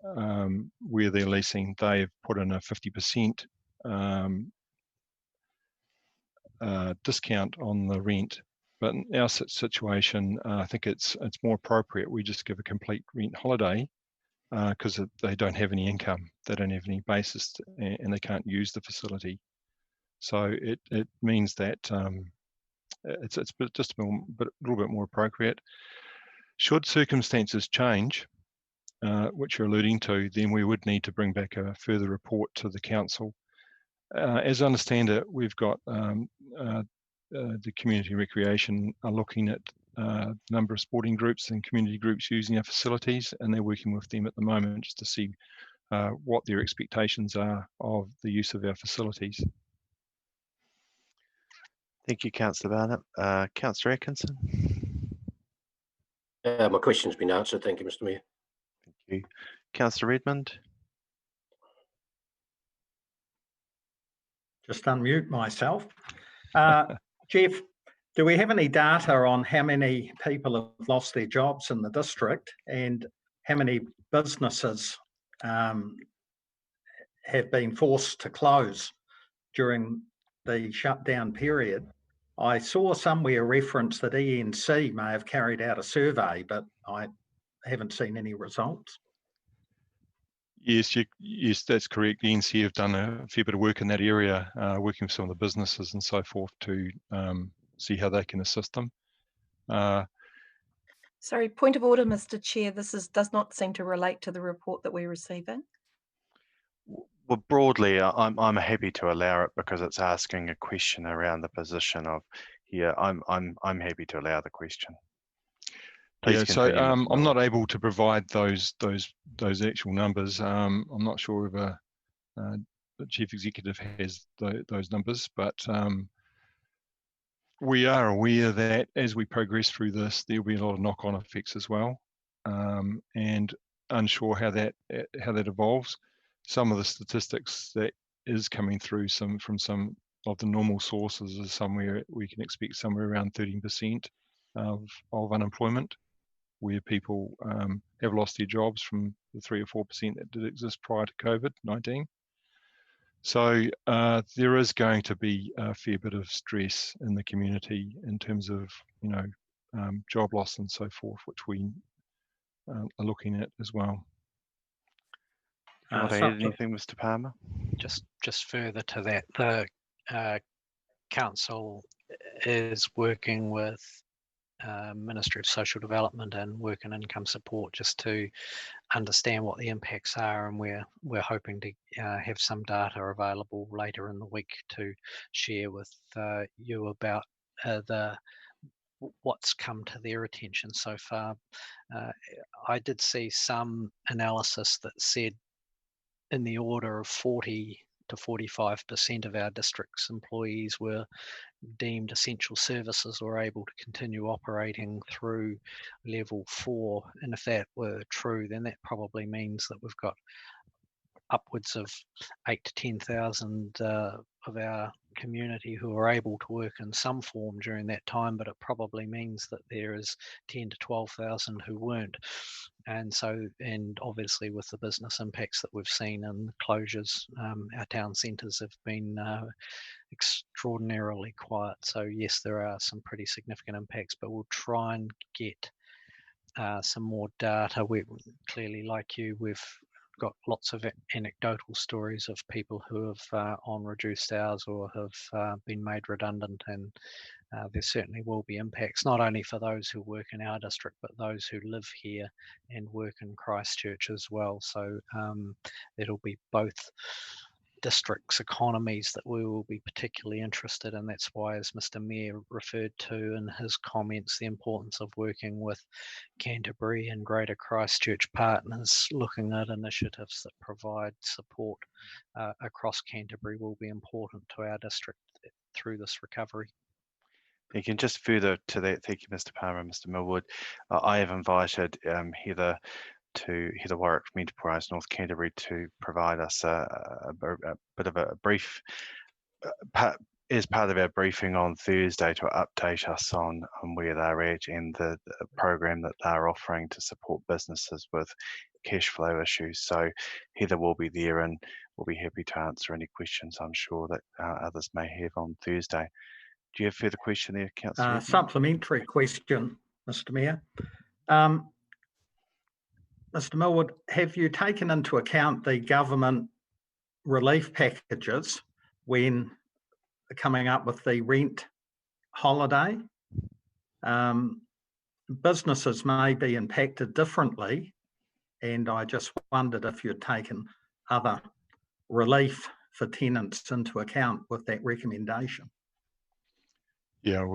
where they're leasing, they've put in a 50% discount on the rent. But in our situation, I think it's more appropriate. We just give a complete rent holiday because they don't have any income, they don't have any basis, and they can't use the facility. So it means that it's just a little bit more appropriate. Should circumstances change, which you're alluding to, then we would need to bring back a further report to the council. As I understand it, we've got the community recreation are looking at a number of sporting groups and community groups using our facilities, and they're working with them at the moment just to see what their expectations are of the use of our facilities. Thank you, Councillor Barnett. Councillor Atkinson. My question's been answered. Thank you, Mr. Mayor. Thank you. Councillor Redmond. just unmute myself. Jeff, do we have any data on how many people have lost their jobs in the district and how many businesses have been forced to close during the shutdown period? I saw somewhere reference that ENC may have carried out a survey, but I haven't seen any results. Yes, yes, that's correct. The ENC have done a fair bit of work in that area, working with some of the businesses and so forth to see how they can assist them. Sorry, point of order, Mr. Chair. This does not seem to relate to the report that we're receiving. Well, broadly, I'm happy to allow it because it's asking a question around the position of here. I'm happy to allow the question. Please yeah, continue, so Mr. I'm Miller. not able to provide those actual numbers. I'm not sure if the chief executive has those numbers, but we are aware that as we progress through this, there'll be a lot of knock-on effects as well, and unsure how that evolves. Some of the statistics that is coming through from some of the normal sources is somewhere we can expect somewhere around 13% of unemployment, where people have lost their jobs from the 3 or 4% that did exist prior to COVID-19. So there is going to be a fair bit of stress in the community in terms of, job loss and so forth, which we are looking at as well. Do you want to add anything, Mr. Palmer? Just further to that, the council is working with Ministry of Social Development and Work and Income Support just to understand what the impacts are, and we're hoping to have some data available later in the week to share with you about what's come to their attention so far. I did see some analysis that said in the order of 40 to 45% of our district's employees were deemed essential services or able to continue operating through level 4. And if that were true, then that probably means that we've got upwards of 8,000 to 10,000 of our community who are able to work in some form during that time, but it probably means that there is 10,000 to 12,000 who weren't. And so, and obviously with the business impacts that we've seen and closures, our town centres have been extraordinarily quiet. So yes, there are some pretty significant impacts, but we'll try and get some more data. We clearly, like you, we've got lots of anecdotal stories of people who have on reduced hours or have been made redundant, and there certainly will be impacts, not only for those who work in our district, but those who live here and work in Christchurch as well. So it'll be both districts' economies that we will be particularly interested in. That's why, as Mr. Mayor referred to in his comments, the importance of working with Canterbury and Greater Christchurch partners, looking at initiatives that provide support across Canterbury will be important to our district through this recovery. You can just further to that, thank you, Mr. Palmer and Mr. Millwood. I have invited Heather Warwick from Enterprise North Canterbury to provide us a bit of a brief as part of our briefing on Thursday to update us on where they're at and the program that they're offering to support businesses with cash flow issues. So Heather will be there and will be happy to answer any questions I'm sure that others may have on Thursday. Do you have further question there, Councillor? Supplementary question, Mr. Mayor. Mr. Millwood, have you taken into account the government relief packages when coming up with the rent holiday? Businesses may be impacted differently, and I just wondered if you'd taken other relief for tenants into account with that recommendation. Yeah,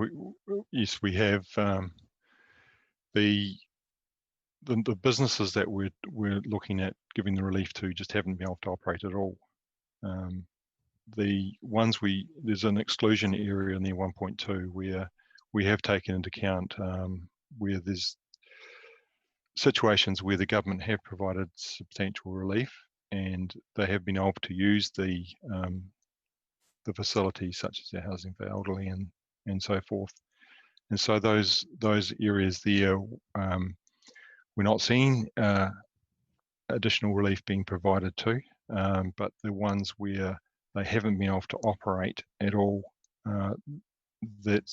yes, we have. The businesses that we're looking at giving the relief to just haven't been able to operate at all. The ones there's an exclusion area in there 1.2 where we have taken into account where there's situations where the government have provided substantial relief and they have been able to use the the facilities such as our housing for elderly and so forth. And so those areas there, we're not seeing additional relief being provided to, but the ones where they haven't been able to operate at all, it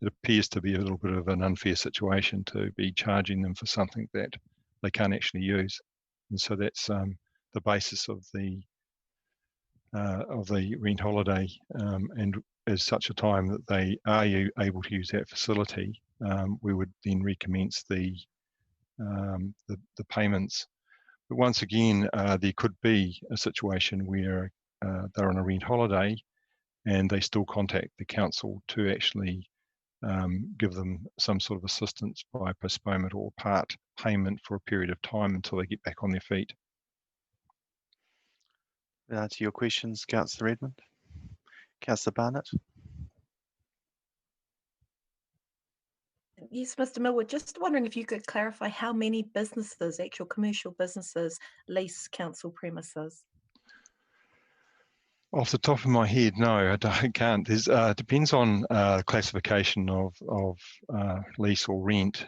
appears to be a little bit of an unfair situation to be charging them for something that they can't actually use. And so that's the basis of the rent holiday, and as such a time that they are able to use that facility, we would then recommence the payments. But once again, there could be a situation where they're on a rent holiday and they still contact the council to actually give them some sort of assistance by postponement or part payment for a period of time until they get back on their feet. To your questions, Councillor Redmond. Councillor Barnett. Yes, Mr. Millwood, just wondering if you could clarify how many businesses, actual commercial businesses, lease council premises? Off the top of my head, no, I can't. There's depends on classification of lease or rent.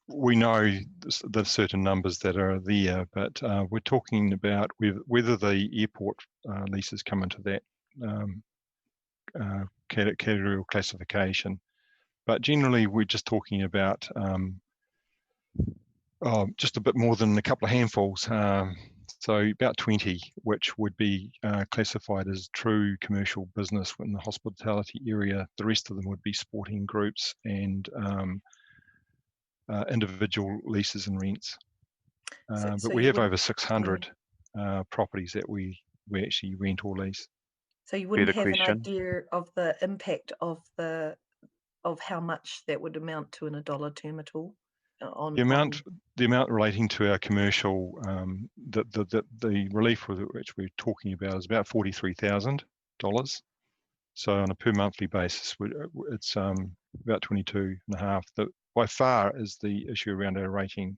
We know the certain numbers that are there, but we're talking about whether the airport leases come into that category or classification. But generally, we're just talking about just a bit more than a couple of handfuls. So about 20, which would be classified as true commercial business in the hospitality area. The rest of them would be sporting groups and individual leases and rents. But we have over 600 properties that we actually rent or lease. So you wouldn't have an idea of the impact of how much that would amount to in a dollar term at all? The amount relating to our commercial, the relief which we're talking about is about $43,000. So on a per monthly basis, it's about 22.5. That by far is the issue around our rating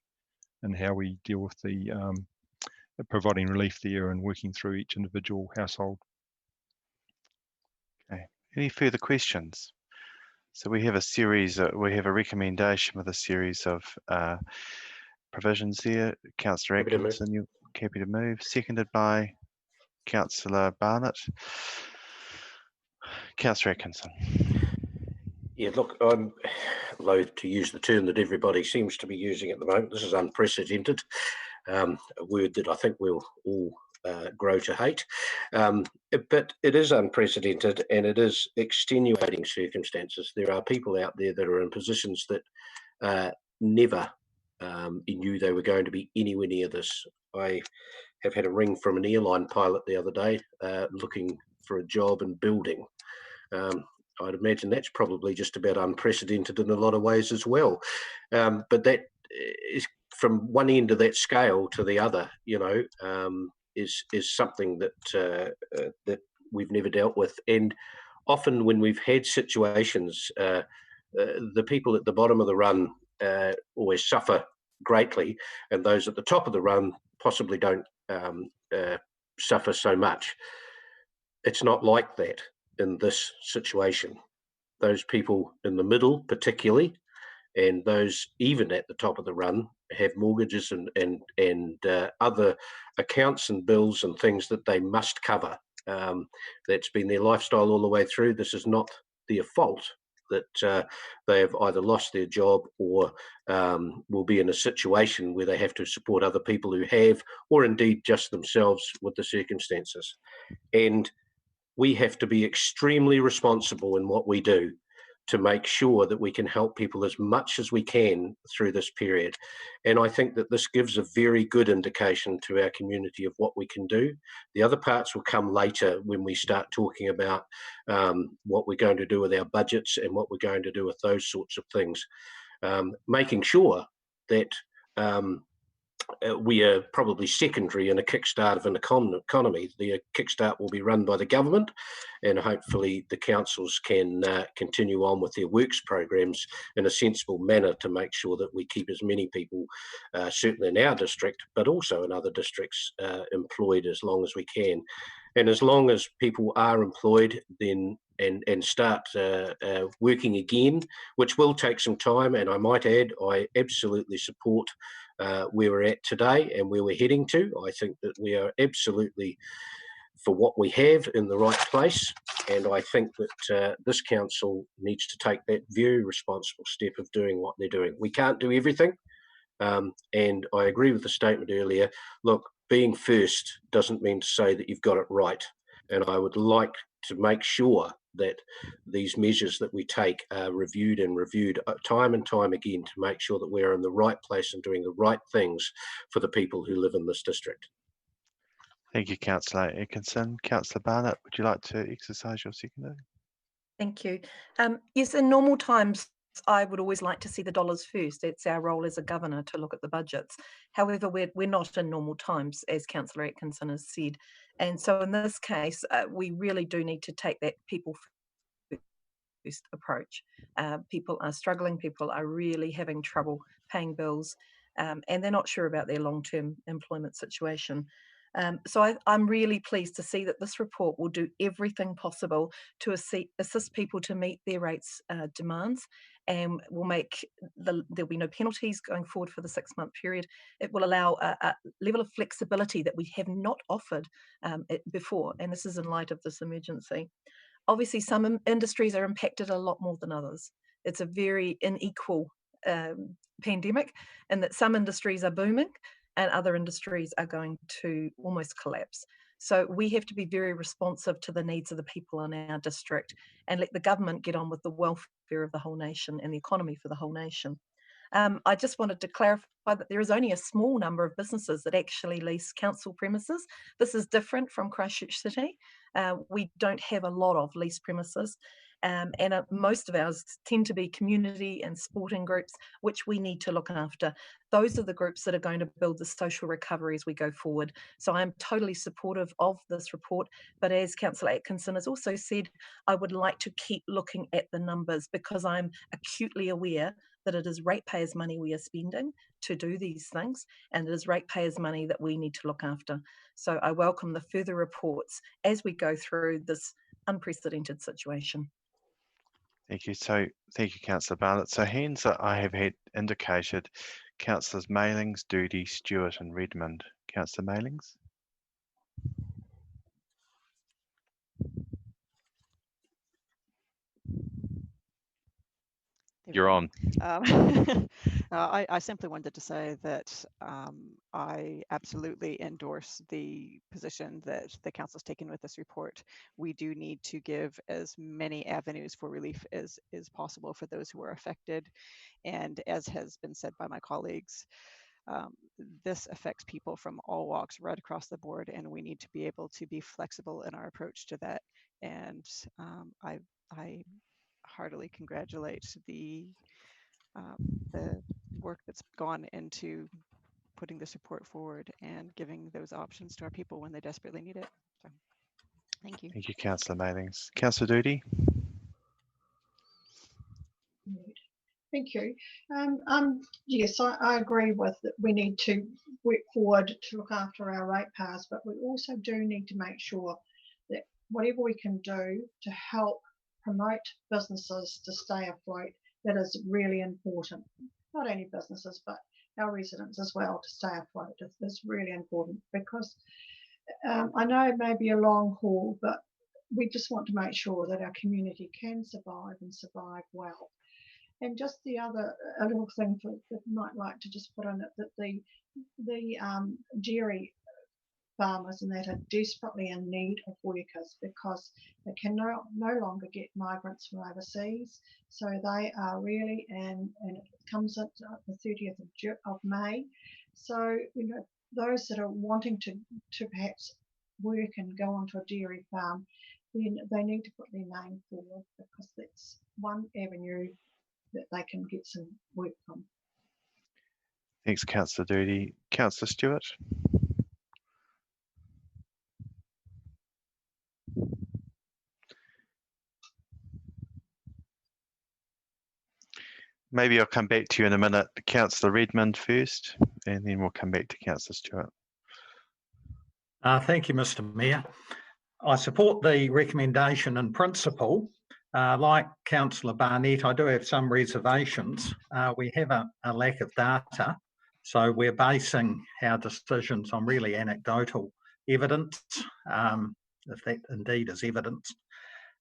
and how we deal with the providing relief there and working through each individual household. Okay. Any further questions? So we have a recommendation with a series of provisions there. Councillor Atkinson, you're happy to move. Seconded by Councillor Barnett. Councillor Atkinson. Yeah, look, I'm loath to use the term that everybody seems to be using at the moment. This is unprecedented, a word that I think we'll all grow to hate. But it is unprecedented and it is extenuating circumstances. There are people out there that are in positions that never knew they were going to be anywhere near this. I have had a ring from an airline pilot the other day looking for a job in building. I'd imagine that's probably just about unprecedented in a lot of ways as well. But that is from one end of that scale to the other, is something that that we've never dealt with. And often when we've had situations, the people at the bottom of the run always suffer greatly, and those at the top of the run possibly don't suffer so much. It's not like that in this situation. Those people in the middle particularly, and those even at the top of the run, have mortgages and other accounts and bills and things that they must cover. That's been their lifestyle all the way through. This is not their fault that they have either lost their job or will be in a situation where they have to support other people who have, or indeed just themselves with the circumstances. And we have to be extremely responsible in what we do to make sure that we can help people as much as we can through this period. And I think that this gives a very good indication to our community of what we can do. The other parts will come later when we start talking about what we're going to do with our budgets and what we're going to do with those sorts of things. Making sure that we are probably secondary in a kickstart of an economy. The kickstart will be run by the government, and hopefully the councils can continue on with their works programs in a sensible manner to make sure that we keep as many people, certainly in our district, but also in other districts, employed as long as we can. And as long as people are employed, then and start working again, which will take some time. And I might add, I absolutely support where we're at today and where we're heading to. I think that we are absolutely, for what we have, in the right place. And I think that this council needs to take that very responsible step of doing what they're doing. We can't do everything. And I agree with the statement earlier. Look, being first doesn't mean to say that you've got it right. And I would like to make sure that these measures that we take are reviewed and reviewed time and time again to make sure that we're in the right place and doing the right things for the people who live in this district. Thank you, Councillor Atkinson. Councillor Barnett, would you like to exercise your seconder? Thank you. Yes, in normal times, I would always like to see the dollars first. It's our role as a governor to look at the budgets. However, we're not in normal times, as Councillor Atkinson has said. And so in this case, we really do need to take that people first approach. People are struggling, people are really having trouble paying bills, and they're not sure about their long-term employment situation. So I'm really pleased to see that this report will do everything possible to assist people to meet their rates demands, and will make there'll be no penalties going forward for the 6-month period. It will allow a level of flexibility that we have not offered before, and this is in light of this emergency. Obviously, some industries are impacted a lot more than others. It's a very unequal pandemic, in that some industries are booming and other industries are going to almost collapse. So we have to be very responsive to the needs of the people in our district and let the government get on with the welfare of the whole nation and the economy for the whole nation. I just wanted to clarify that there is only a small number of businesses that actually lease council premises. This is different from Christchurch City. We don't have a lot of leased premises. And most of ours tend to be community and sporting groups, which we need to look after. Those are the groups that are going to build the social recovery as we go forward. So I'm totally supportive of this report. But as Councillor Atkinson has also said, I would like to keep looking at the numbers, because I'm acutely aware that it is ratepayers' money we are spending to do these things, and it is ratepayers' money that we need to look after. So I welcome the further reports as we go through this unprecedented situation. Thank you. So, thank you, Councillor Barnett. So, hands that I have had indicated, Councillors Mailings, Doody, Stewart, and Redmond. Councillor Mailings. You're on. I simply wanted to say that I absolutely endorse the position that the council's taken with this report. We do need to give as many avenues for relief as is possible for those who are affected. And as has been said by my colleagues, this affects people from all walks right across the board, and we need to be able to be flexible in our approach to that. And I heartily congratulate the work that's gone into putting this report forward and giving those options to our people when they desperately need it. So, thank you. Thank you, Councillor Mailings. Councillor Doody. Thank you. Yes, I agree with that. We need to work forward to look after our ratepayers, but we also do need to make sure that whatever we can do to help promote businesses to stay afloat, that is really important. Not only businesses, but our residents as well, to stay afloat is really important, because I know it may be a long haul, but we just want to make sure that our community can survive and survive well. And just the other a little thing that I might like to just put in it, that the dairy farmers and that are desperately in need of workers, because they can no longer get migrants from overseas. So they are really, and it comes at the 30th of May. So, you know, those that are wanting to perhaps work and go onto a dairy farm, then they need to put their name forward, because that's one avenue that they can get some work from. Thanks, Councillor Doody. Councillor Stewart. Maybe I'll come back to you in a minute. Councillor Redmond first, and then we'll come back to Councillor Stewart. Thank you, Mr. Mayor. I support the recommendation in principle. Like Councillor Barnett, I do have some reservations. We have a lack of data, so we're basing our decisions on really anecdotal evidence, if that indeed is evidence.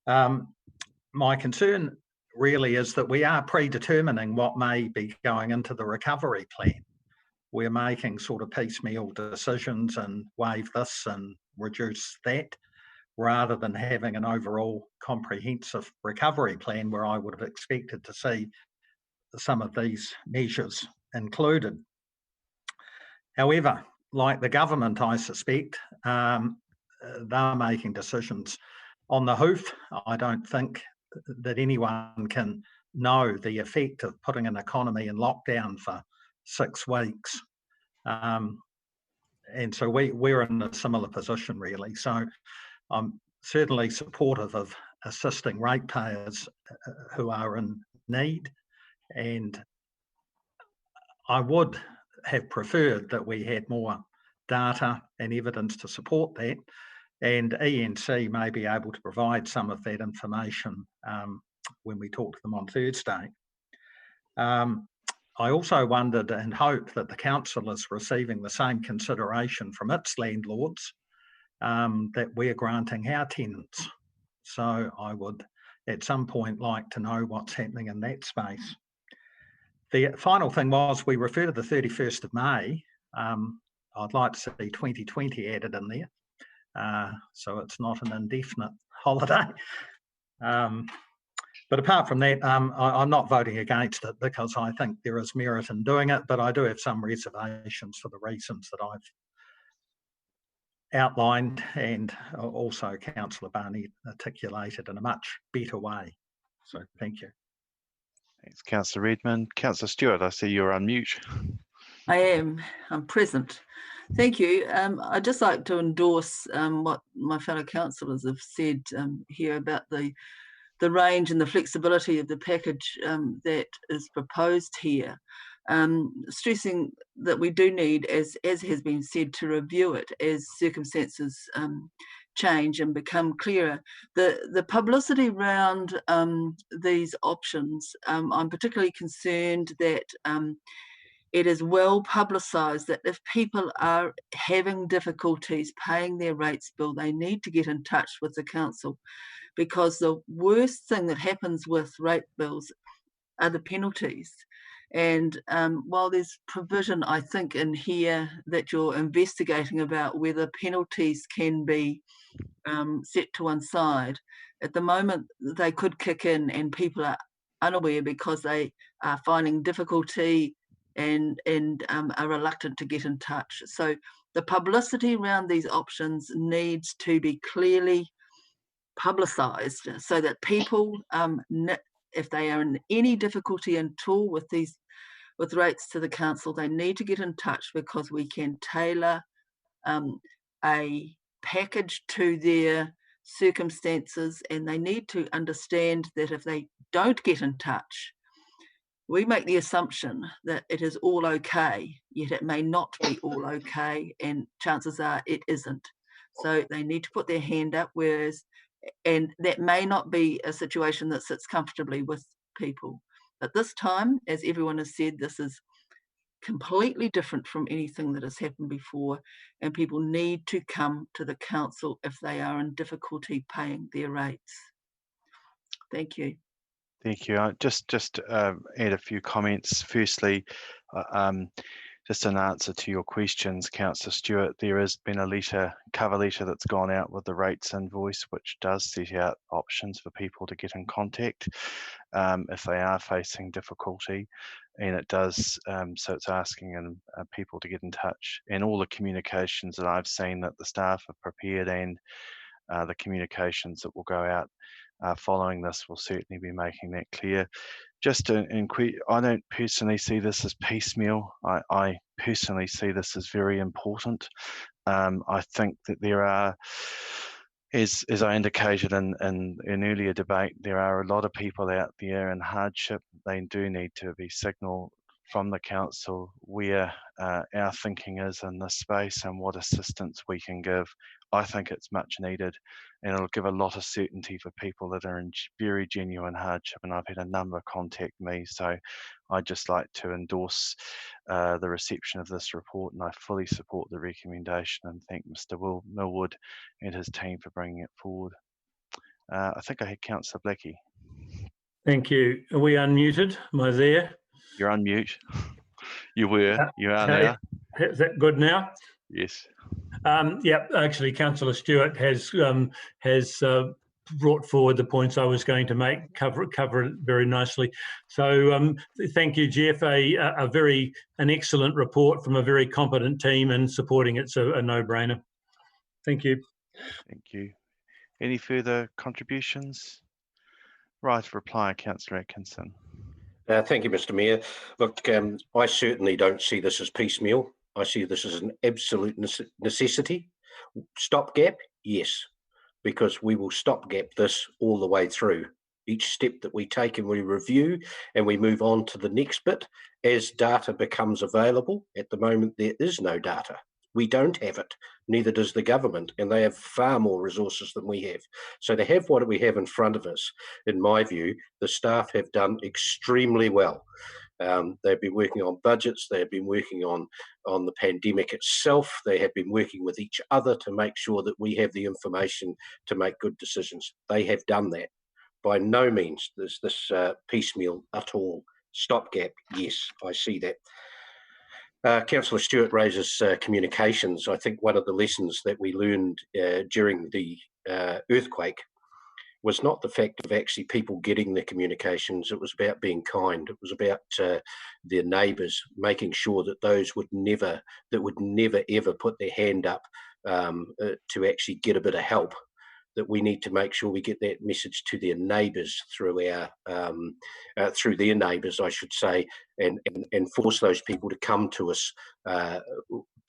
My concern really is that we are predetermining what may be going into the recovery plan. We're making sort of piecemeal decisions and waive this and reduce that, rather than having an overall comprehensive recovery plan where I would have expected to see some of these measures included. However, like the government, I suspect, they're making decisions on the hoof. I don't think that anyone can know the effect of putting an economy in lockdown for 6 weeks. And so we're in a similar position, really. So I'm certainly supportive of assisting ratepayers who are in need, and I would have preferred that we had more data and evidence to support that, and ENC may be able to provide some of that information when we talk to them on Thursday. I also wondered and hope that the council is receiving the same consideration from its landlords that we're granting our tenants. So I would at some point like to know what's happening in that space. The final thing was we refer to the 31st of May. I'd like to see 2020 added in there, so it's not an indefinite holiday. But apart from that, I'm not voting against it because I think there is merit in doing it, but I do have some reservations for the reasons that I've outlined, and also Councillor Barnett articulated in a much better way. So thank you. Thanks, Councillor Redmond. Councillor Stewart, I see you're on mute. I am. I'm present. Thank you. I'd just like to endorse what my fellow councillors have said here about the range and the flexibility of the package that is proposed here. Stressing that we do need, as has been said, to review it as circumstances change and become clearer. The publicity around these options, I'm particularly concerned that it is well publicised that if people are having difficulties paying their rates bill, they need to get in touch with the council, because the worst thing that happens with rate bills are the penalties. And while there's provision, I think, in here that you're investigating about whether penalties can be set to one side, at the moment they could kick in and people are unaware because they are finding difficulty and are reluctant to get in touch. So the publicity around these options needs to be clearly publicised so that people, if they are in any difficulty at all with rates to the council, they need to get in touch, because we can tailor a package to their circumstances, and they need to understand that if they don't get in touch, we make the assumption that it is all okay, yet it may not be all okay, and chances are it isn't. So they need to put their hand up, and that may not be a situation that sits comfortably with people. But this time, as everyone has said, this is completely different from anything that has happened before, and people need to come to the council if they are in difficulty paying their rates. Thank you. Thank you. Just add a few comments. Firstly, just an answer to your questions, Councillor Stewart. There has been a cover letter that's gone out with the rates invoice, which does set out options for people to get in contact if they are facing difficulty, and it does. So it's asking people to get in touch, and all the communications that I've seen that the staff have prepared and the communications that will go out following this will certainly be making that clear. just I don't personally see this as piecemeal. I personally see this as very important. I think that there are, as I indicated in earlier debate, there are a lot of people out there in hardship. They do need to be signalled from the council where our thinking is in this space and what assistance we can give. I think it's much needed, and it'll give a lot of certainty for people that are in very genuine hardship. And I've had a number contact me, so I'd just like to endorse the reception of this report, and I fully support the recommendation and thank Mr. Millwood and his team for bringing it forward. I think I had Councillor Blackie. Thank you. Are we unmuted? Am I there? You're on mute. You were. You are Okay. now. Is that good now? Yes. Yeah, actually, Councillor Stewart has brought forward the points I was going to make, cover it very nicely. So thank you, Jeff. An excellent report from a very competent team, and supporting it's a no-brainer. Thank you. Thank you. Any further contributions? Right, reply, Councillor Atkinson. Thank you, Mr. Mayor. Look, I certainly don't see this as piecemeal. I see this as an absolute necessity. Stopgap, yes, because we will stopgap this all the way through. Each step that we take and we review and we move on to the next bit as data becomes available. At the moment, there is no data. We don't have it, neither does the government, and they have far more resources than we have. So to have what we have in front of us, in my view, the staff have done extremely well. They've been working on budgets, they've been working on the pandemic itself, they have been working with each other to make sure that we have the information to make good decisions. They have done that. By no means is this piecemeal at all. Stopgap, yes, I see that. Councillor Stewart raises communications. I think one of the lessons that we learned during the earthquake was not the fact of actually people getting the communications. It was about being kind. It was about their neighbours, making sure that those would never ever put their hand up to actually get a bit of help. That we need to make sure we get that message to their neighbours through through their neighbours, I should say, and force those people to come to us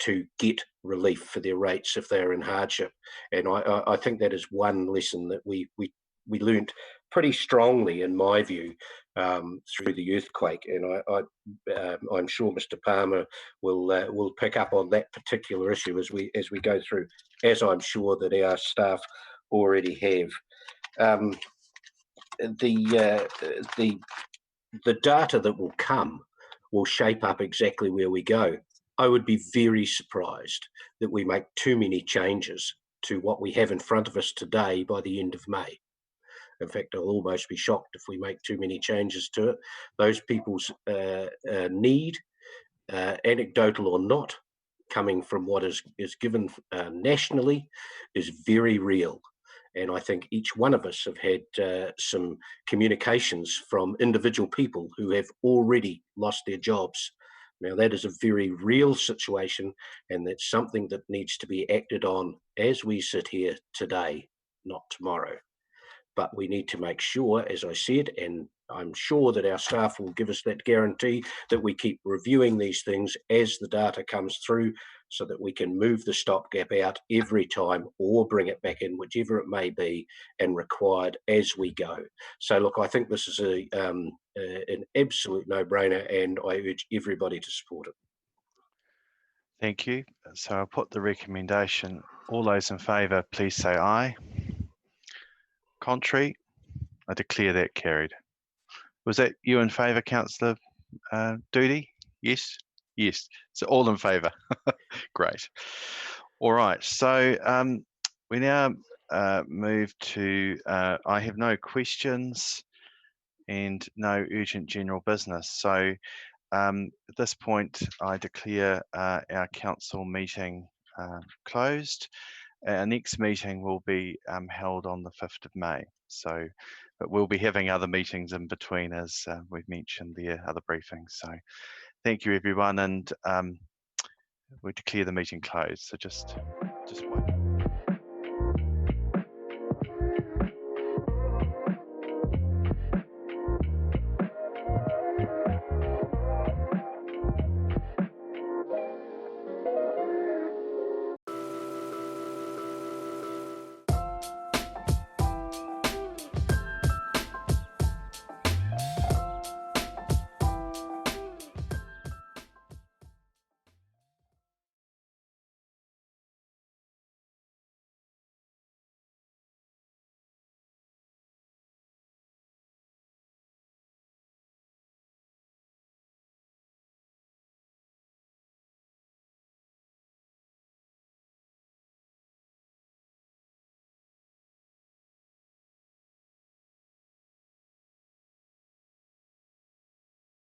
to get relief for their rates if they're in hardship. And I think that is one lesson that we learnt pretty strongly, in my view, through the earthquake. And I'm sure Mr. Palmer will pick up on that particular issue as we go through, as I'm sure that our staff already have. The data that will come will shape up exactly where we go. I would be very surprised that we make too many changes to what we have in front of us today by the end of May. In fact, I'll almost be shocked if we make too many changes to it. Those people's need, anecdotal or not, coming from what is given nationally, is very real. And I think each one of us have had some communications from individual people who have already lost their jobs. Now, that is a very real situation, and that's something that needs to be acted on as we sit here today, not tomorrow. But we need to make sure, as I said, and I'm sure that our staff will give us that guarantee, that we keep reviewing these things as the data comes through, so that we can move the stopgap out every time or bring it back in, whichever it may be, and required as we go. So look, I think this is an absolute no-brainer, and I urge everybody to support it. Thank you. So I'll put the recommendation. All those in favour, please say aye. Contrary? I declare that carried. Was that you in favour, Councillor Doody? Yes? Yes. So all in favour. Great. All right. So we now move to, I have no questions and no urgent general business. So at this point, I declare our council meeting closed. Our next meeting will be held on the 5th of May. So, but we'll be having other meetings in between, as we've mentioned there, other briefings. So thank you, everyone, and we declare the meeting closed. So just wait.